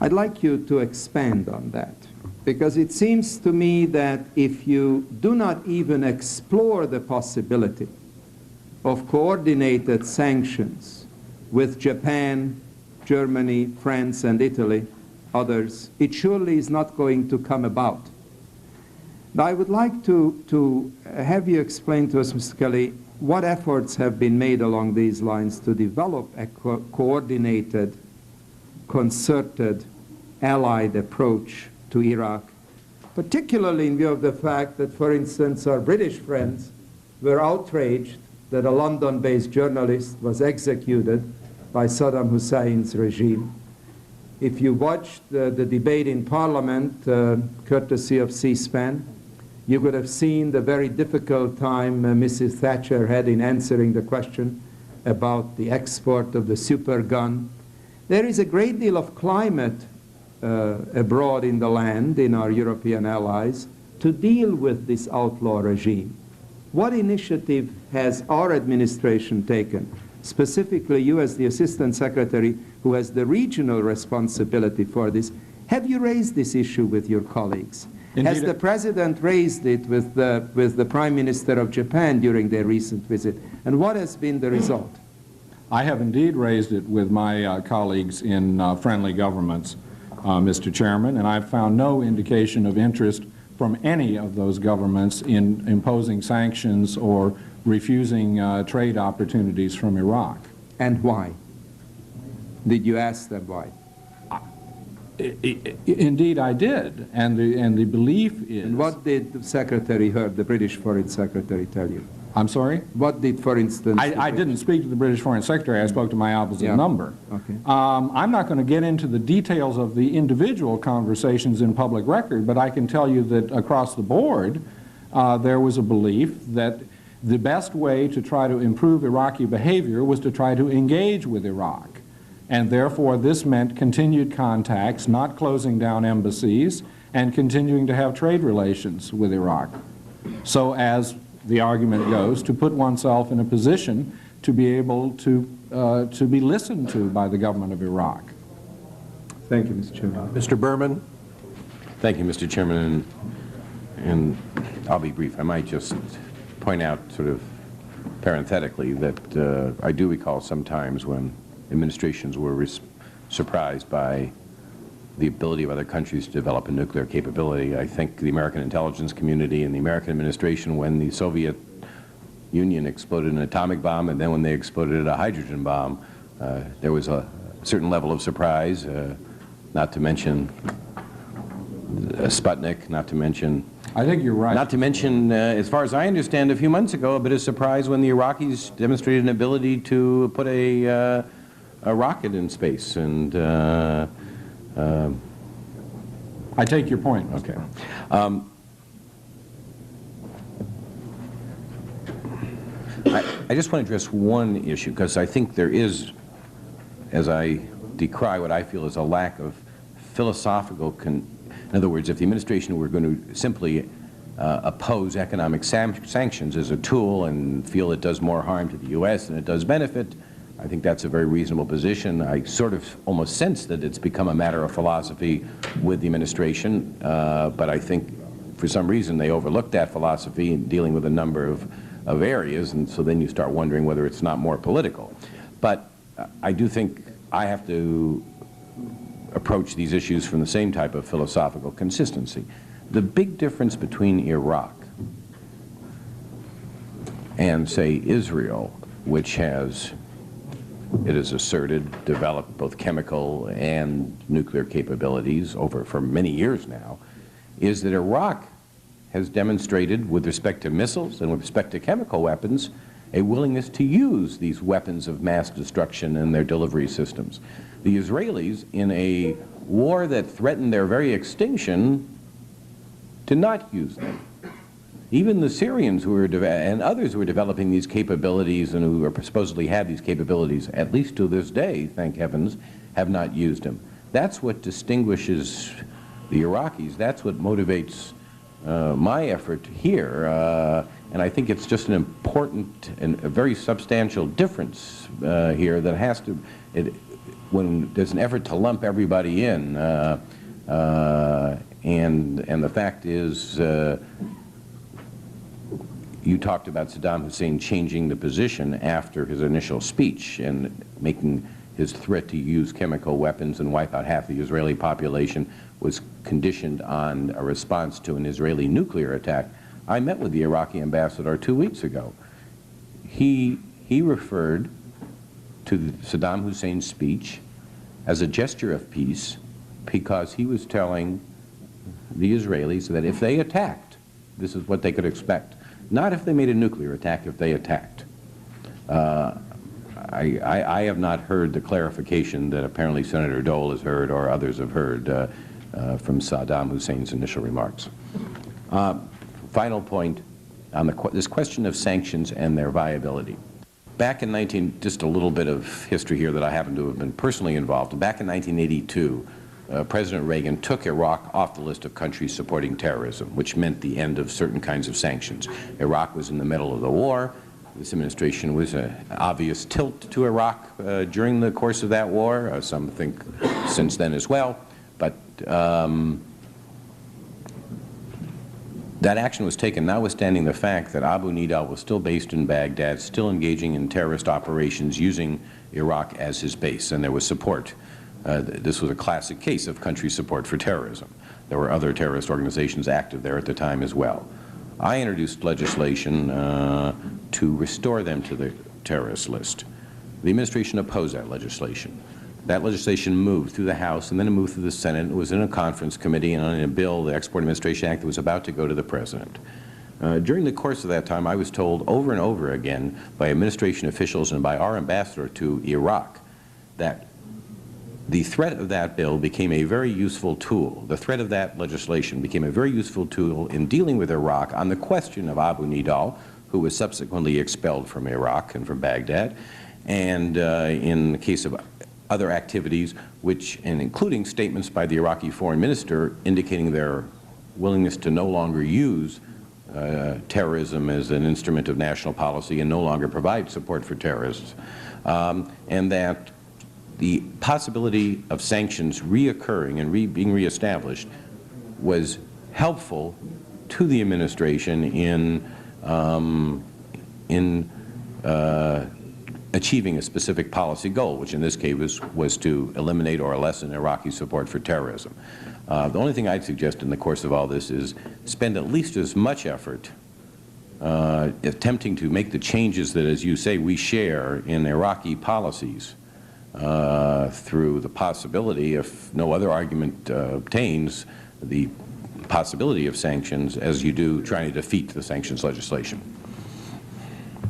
I'd like you to expand on that, because it seems to me that if you do not even explore the possibility of coordinated sanctions with Japan, Germany, France, and Italy, others, it surely is not going to come about. Now, I would like to have you explain to us, Mr. Kelly, what efforts have been made along these lines to develop a coordinated, concerted, allied approach to Iraq, particularly in view of the fact that, for instance, our British friends were outraged that a London-based journalist was executed by Saddam Hussein's regime. If you watched the debate in Parliament, courtesy of C-SPAN, you could have seen the very difficult time Mrs. Thatcher had in answering the question about the export of the super gun. There is a great deal of climate abroad in the land, in our European allies, to deal with this outlaw regime. What initiative has our administration taken, specifically you as the Assistant Secretary who has the regional responsibility for this? Have you raised this issue with your colleagues? Indeed. Has the President raised it with the Prime Minister of Japan during their recent visit? And what has been the result? I have indeed raised it with my colleagues in friendly governments, Mr. Chairman, and I've found no indication of interest from any of those governments in imposing sanctions or refusing trade opportunities from Iraq. And why? Did you ask them why? Indeed, I did, and the belief is... And what did the Secretary heard, the British Foreign Secretary, tell you? I'm sorry? What did, for instance... I didn't speak to the British Foreign Secretary. I spoke to my opposite number. Okay. I'm not going to get into the details of the individual conversations in public record, but I can tell you that across the board, there was a belief that the best way to try to improve Iraqi behavior was to try to engage with Iraq. And therefore, this meant continued contacts, not closing down embassies, and continuing to have trade relations with Iraq. So as the argument goes, to put oneself in a position to be able to be listened to by the government of Iraq. Thank you, Mr. Chairman. Mr. Berman. Thank you, Mr. Chairman, and I'll be brief. I might just point out sort of parenthetically that I do recall sometimes when administrations were surprised by the ability of other countries to develop a nuclear capability. I think the American intelligence community and the American administration, when the Soviet Union exploded an atomic bomb and then when they exploded a hydrogen bomb, there was a certain level of surprise, not to mention Sputnik, not to mention... I think you're right. Not to mention, as far as I understand, a few months ago, a bit of surprise when the Iraqis demonstrated an ability to put a rocket in space, and I take your point. Okay. I just want to address one issue, because I think there is, as I decry what I feel is a lack of philosophical in other words, if the administration were going to simply oppose economic sanctions as a tool and feel it does more harm to the U.S. than it does benefit, I think that's a very reasonable position. I sort of almost sense that it's become a matter of philosophy with the administration, but I think for some reason they overlooked that philosophy in dealing with a number of areas, and so then you start wondering whether it's not more political. But I do think I have to approach these issues from the same type of philosophical consistency. The big difference between Iraq and, say, Israel, which has, it is asserted, developed both chemical and nuclear capabilities for many years now, is that Iraq has demonstrated, with respect to missiles and with respect to chemical weapons, a willingness to use these weapons of mass destruction in their delivery systems. The Israelis, in a war that threatened their very extinction, did not use them. Even the Syrians who were and others who were developing these capabilities and who are supposedly have these capabilities, at least to this day, thank heavens, have not used them. That's what distinguishes the Iraqis. That's what motivates my effort here. And I think it's just an important and a very substantial difference here that has to, when there's an effort to lump everybody in, and the fact is, you talked about Saddam Hussein changing the position after his initial speech and making his threat to use chemical weapons and wipe out half the Israeli population was conditioned on a response to an Israeli nuclear attack. I met with the Iraqi ambassador 2 weeks ago. He referred to Saddam Hussein's speech as a gesture of peace because he was telling the Israelis that if they attacked, this is what they could expect. Not if they made a nuclear attack, if they attacked. I have not heard the clarification that apparently Senator Dole has heard or others have heard from Saddam Hussein's initial remarks. Final point on this question of sanctions and their viability. Back in just a little bit of history here that I happen to have been personally involved in. Back in 1982, President Reagan took Iraq off the list of countries supporting terrorism, which meant the end of certain kinds of sanctions. Iraq was in the middle of the war. This administration was an obvious tilt to Iraq during the course of that war. Some think since then as well. But that action was taken notwithstanding the fact that Abu Nidal was still based in Baghdad, still engaging in terrorist operations using Iraq as his base, and there was support. This was a classic case of country support for terrorism. There were other terrorist organizations active there at the time as well. I introduced legislation to restore them to the terrorist list. The administration opposed that legislation. That legislation moved through the House, and then it moved through the Senate. It was in a conference committee and on a bill, the Export Administration Act, that was about to go to the President. During the course of that time, I was told over and over again by administration officials and by our ambassador to Iraq that the threat of that bill became a very useful tool. The threat of that legislation became a very useful tool in dealing with Iraq on the question of Abu Nidal, who was subsequently expelled from Iraq and from Baghdad, and in the case of other activities, which, and including statements by the Iraqi foreign minister indicating their willingness to no longer use terrorism as an instrument of national policy and no longer provide support for terrorists, and that the possibility of sanctions reoccurring and being reestablished was helpful to the administration in achieving a specific policy goal, which in this case was to eliminate or lessen Iraqi support for terrorism. The only thing I'd suggest in the course of all this is spend at least as much effort attempting to make the changes that, as you say, we share in Iraqi policies through the possibility, if no other argument obtains, the possibility of sanctions as you do trying to defeat the sanctions legislation.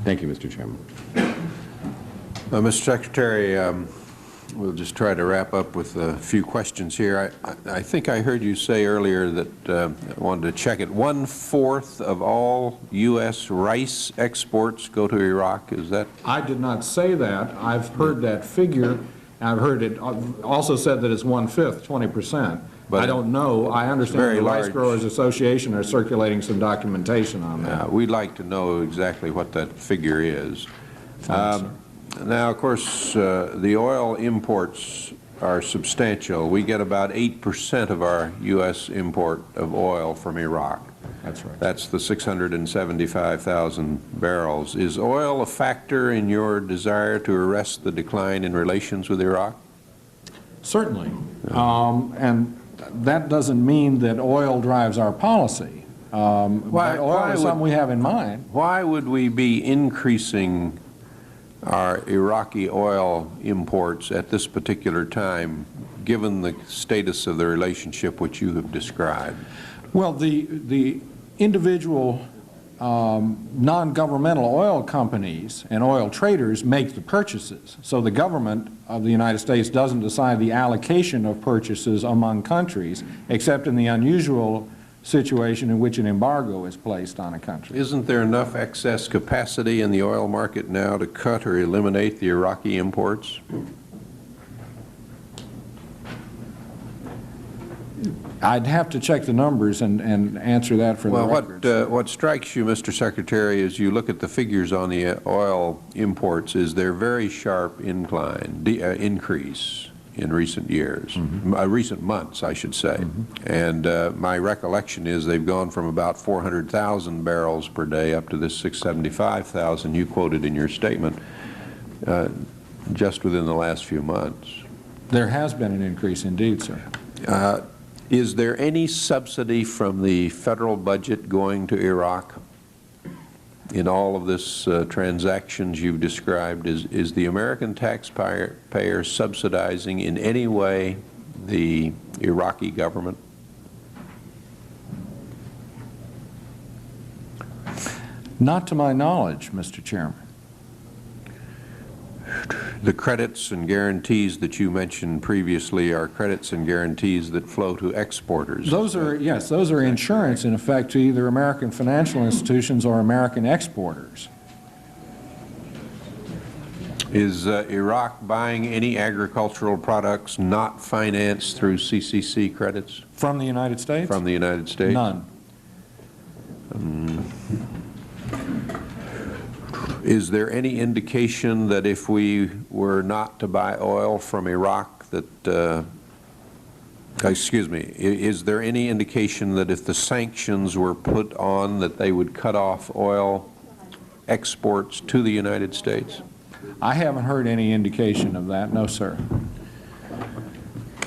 Thank you, Mr. Chairman. Mr. Secretary, we'll just try to wrap up with a few questions here. I think I heard you say earlier that I wanted to check it. 1/4 of all U.S. rice exports go to Iraq. Is that? I did not say that. I've heard that figure. I've heard it also said that it's 1/5, 20%. But I don't know. I understand the Rice Growers Association are circulating some documentation on that. We'd like to know exactly what that figure is. Now, of course, the oil imports are substantial. We get about 8% of our U.S. import of oil from Iraq. That's right. That's the 675,000 barrels. Is oil a factor in your desire to arrest the decline in relations with Iraq? Certainly. And that doesn't mean that oil drives our policy. But oil is something we have in mind. Why would we be increasing our Iraqi oil imports at this particular time, given the status of the relationship which you have described? Well, the individual non-governmental oil companies and oil traders make the purchases. So the government of the United States doesn't decide the allocation of purchases among countries, except in the unusual situation in which an embargo is placed on a country. Isn't there enough excess capacity in the oil market now to cut or eliminate the Iraqi imports? I'd have to check the numbers and answer that for the record. Well, what strikes you, Mr. Secretary, as you look at the figures on the oil imports, is their very sharp increase in recent years, recent months, I should say. And my recollection is they've gone from about 400,000 barrels per day up to this 675,000 you quoted in your statement just within the last few months. There has been an increase indeed, sir. Is there any subsidy from the federal budget going to Iraq in all of this transactions you've described? Is the American taxpayer subsidizing in any way the Iraqi government? Not to my knowledge, Mr. Chairman. The credits and guarantees that you mentioned previously are credits and guarantees that flow to exporters. Those are, yes, those are insurance in effect to either American financial institutions or American exporters. Is Iraq buying any agricultural products not financed through CCC credits? From the United States? From the United States? None. Is there any indication that if we were not to buy oil from Iraq that, excuse me, is there any indication that if the sanctions were put on that they would cut off oil exports to the United States? I haven't heard any indication of that, no, sir.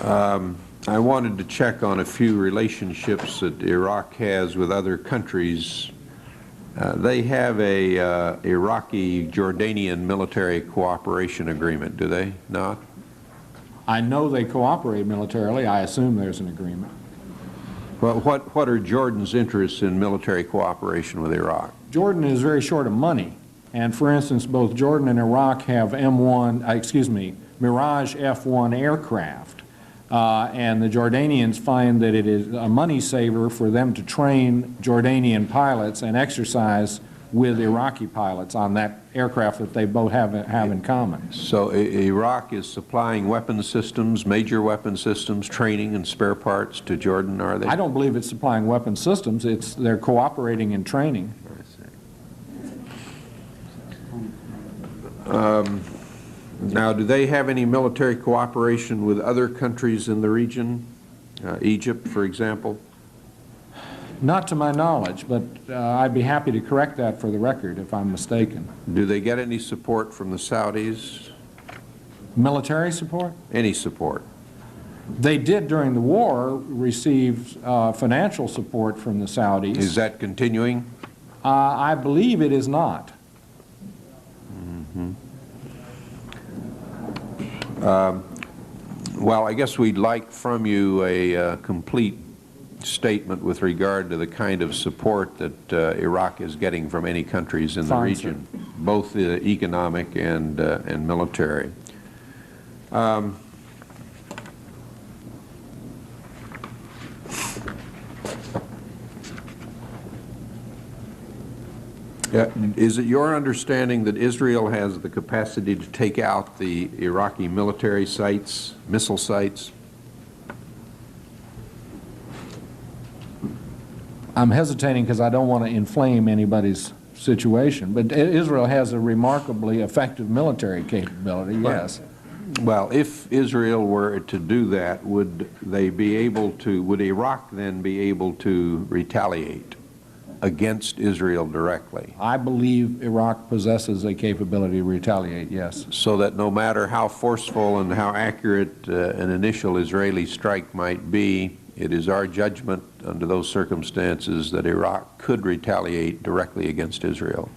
I wanted to check on a few relationships that Iraq has with other countries. They have a Iraqi-Jordanian military cooperation agreement, do they not? I know they cooperate militarily. I assume there's an agreement. Well, what are Jordan's interests in military cooperation with Iraq? Jordan is very short of money. And for instance, both Jordan and Iraq have Mirage F-1 aircraft. And the Jordanians find that it is a money saver for them to train Jordanian pilots and exercise with Iraqi pilots on that aircraft that they both have in common. So Iraq is supplying weapon systems, major weapon systems, training and spare parts to Jordan, are they? I don't believe it's supplying weapon systems. They're cooperating in training. Now, do they have any military cooperation with other countries in the region? Egypt, for example? Not to my knowledge, but I'd be happy to correct that for the record if I'm mistaken. Do they get any support from the Saudis? Military support? Any support? They did during the war receive financial support from the Saudis. Is that continuing? I believe it is not. Well, I guess we'd like from you a complete statement with regard to the kind of support that Iraq is getting from any countries in the region, both economic and military. Is it your understanding that Israel has the capacity to take out the Iraqi military sites, missile sites? I'm hesitating because I don't want to inflame anybody's situation, but Israel has a remarkably effective military capability, yes. Well, if Israel were to do that, would Iraq then be able to retaliate? against Israel directly? I believe Iraq possesses a capability to retaliate, yes. So that no matter how forceful and how accurate an initial Israeli strike might be, it is our judgment under those circumstances that Iraq could retaliate directly against Israel.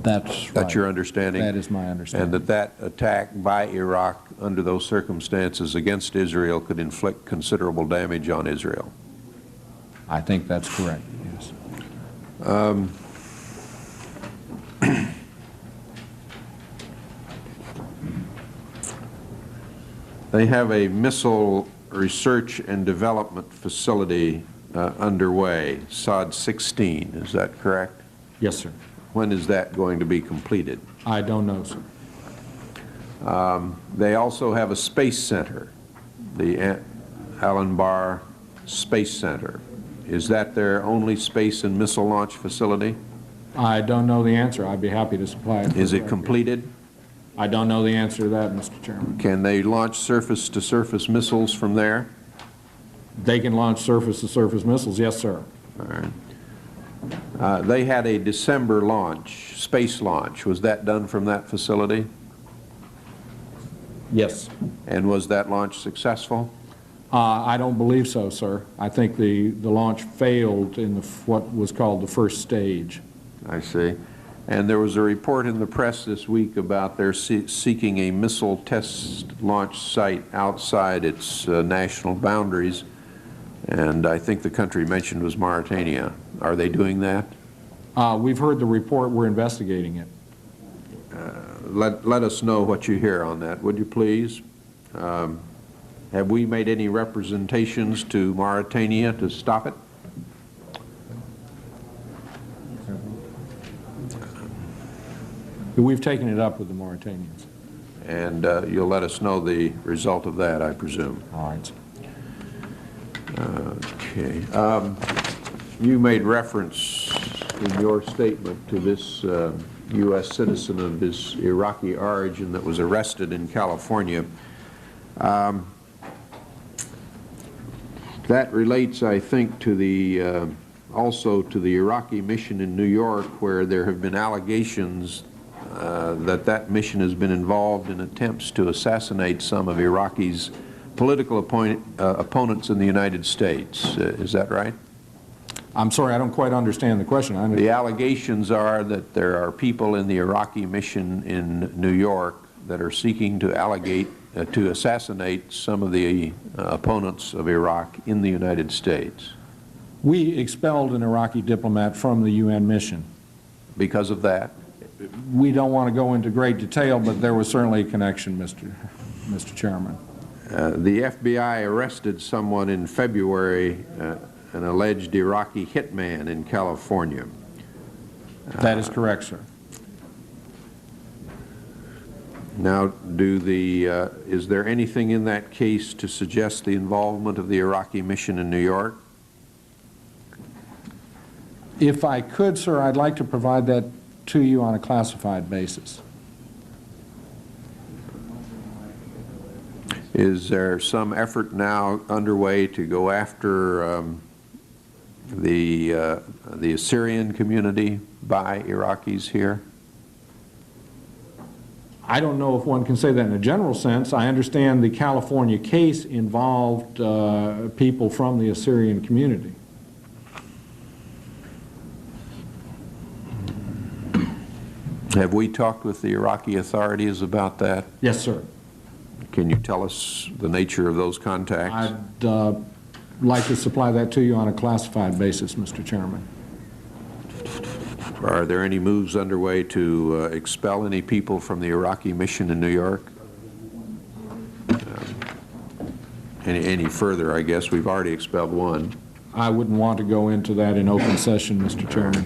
That's That's your understanding? That is my understanding. And that attack by Iraq under those circumstances against Israel could inflict considerable damage on Israel? I think that's correct, yes. They have a missile research and development facility underway, SOD-16, is that correct? Yes, sir. When is that going to be completed? I don't know, sir. They also have a space center, the Allen Barr Space Center. Is that their only space and missile launch facility? I don't know the answer. I'd be happy to supply it. Is it completed? I don't know the answer to that, Mr. Chairman. Can they launch surface-to-surface missiles from there? They can launch surface-to-surface missiles, yes, sir. All right. They had a December launch, space launch. Was that done from that facility? Yes. And was that launch successful? I don't believe so, sir. I think the launch failed in what was called the first stage. I see. And there was a report in the press this week about their seeking a missile test launch site outside its national boundaries, and I think the country mentioned was Mauritania. Are they doing that? We've heard the report. We're investigating it. Let us know what you hear on that, would you please? Have we made any representations to Mauritania to stop it? We've taken it up with the Mauritanians. And you'll let us know the result of that, I presume. All right. Okay. You made reference in your statement to this U.S. citizen of this Iraqi origin that was arrested in California. That relates, I think, to the also to the Iraqi mission in New York, where there have been allegations that mission has been involved in attempts to assassinate some of Iraqi's political opponents in the United States. Is that right? I'm sorry, I don't quite understand the question. The allegations are that there are people in the Iraqi mission in New York that are seeking to assassinate some of the opponents of Iraq in the United States. We expelled an Iraqi diplomat from the UN mission. Because of that? We don't want to go into great detail, but there was certainly a connection, Mr. Chairman. The FBI arrested someone in February, an alleged Iraqi hitman in California. That is correct, sir. Now, is there anything in that case to suggest the involvement of the Iraqi mission in New York? If I could, sir, I'd like to provide that to you on a classified basis. Is there some effort now underway to go after the Assyrian community by Iraqis here? I don't know if one can say that in a general sense. I understand the California case involved people from the Assyrian community. Have we talked with the Iraqi authorities about that? Yes, sir. Can you tell us the nature of those contacts? I'd like to supply that to you on a classified basis, Mr. Chairman. Are there any moves underway to expel any people from the Iraqi mission in New York? Any further, I guess? We've already expelled one. I wouldn't want to go into that in open session, Mr. Chairman.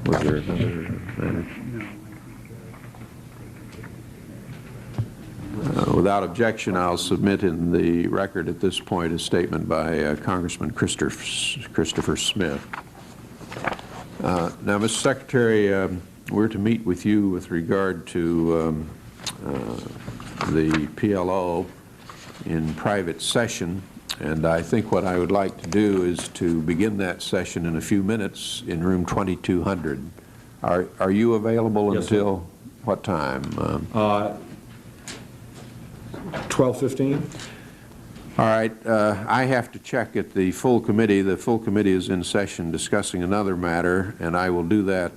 Was there another matter? Without objection, I'll submit in the record at this point a statement by Congressman Christopher Smith. Now, Mr. Secretary, we're to meet with you with regard to the PLO in private session, And I think what I would like to do is to begin that session in a few minutes in room 2200. Are you available Yes, until what time? 12:15? All right, I have to check at the full committee. The full committee is in session discussing another matter, and I will do that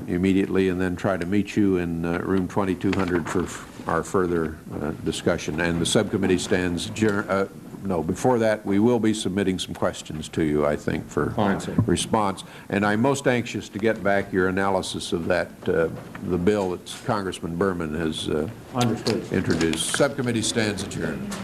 immediately and then try to meet you in room 2200 for our further discussion. And the subcommittee stands adjourned. No, before that, we will be submitting some questions to you, I think, for response. And I'm most anxious to get back your analysis of that, the bill that Congressman Berman has introduced. Subcommittee stands adjourned.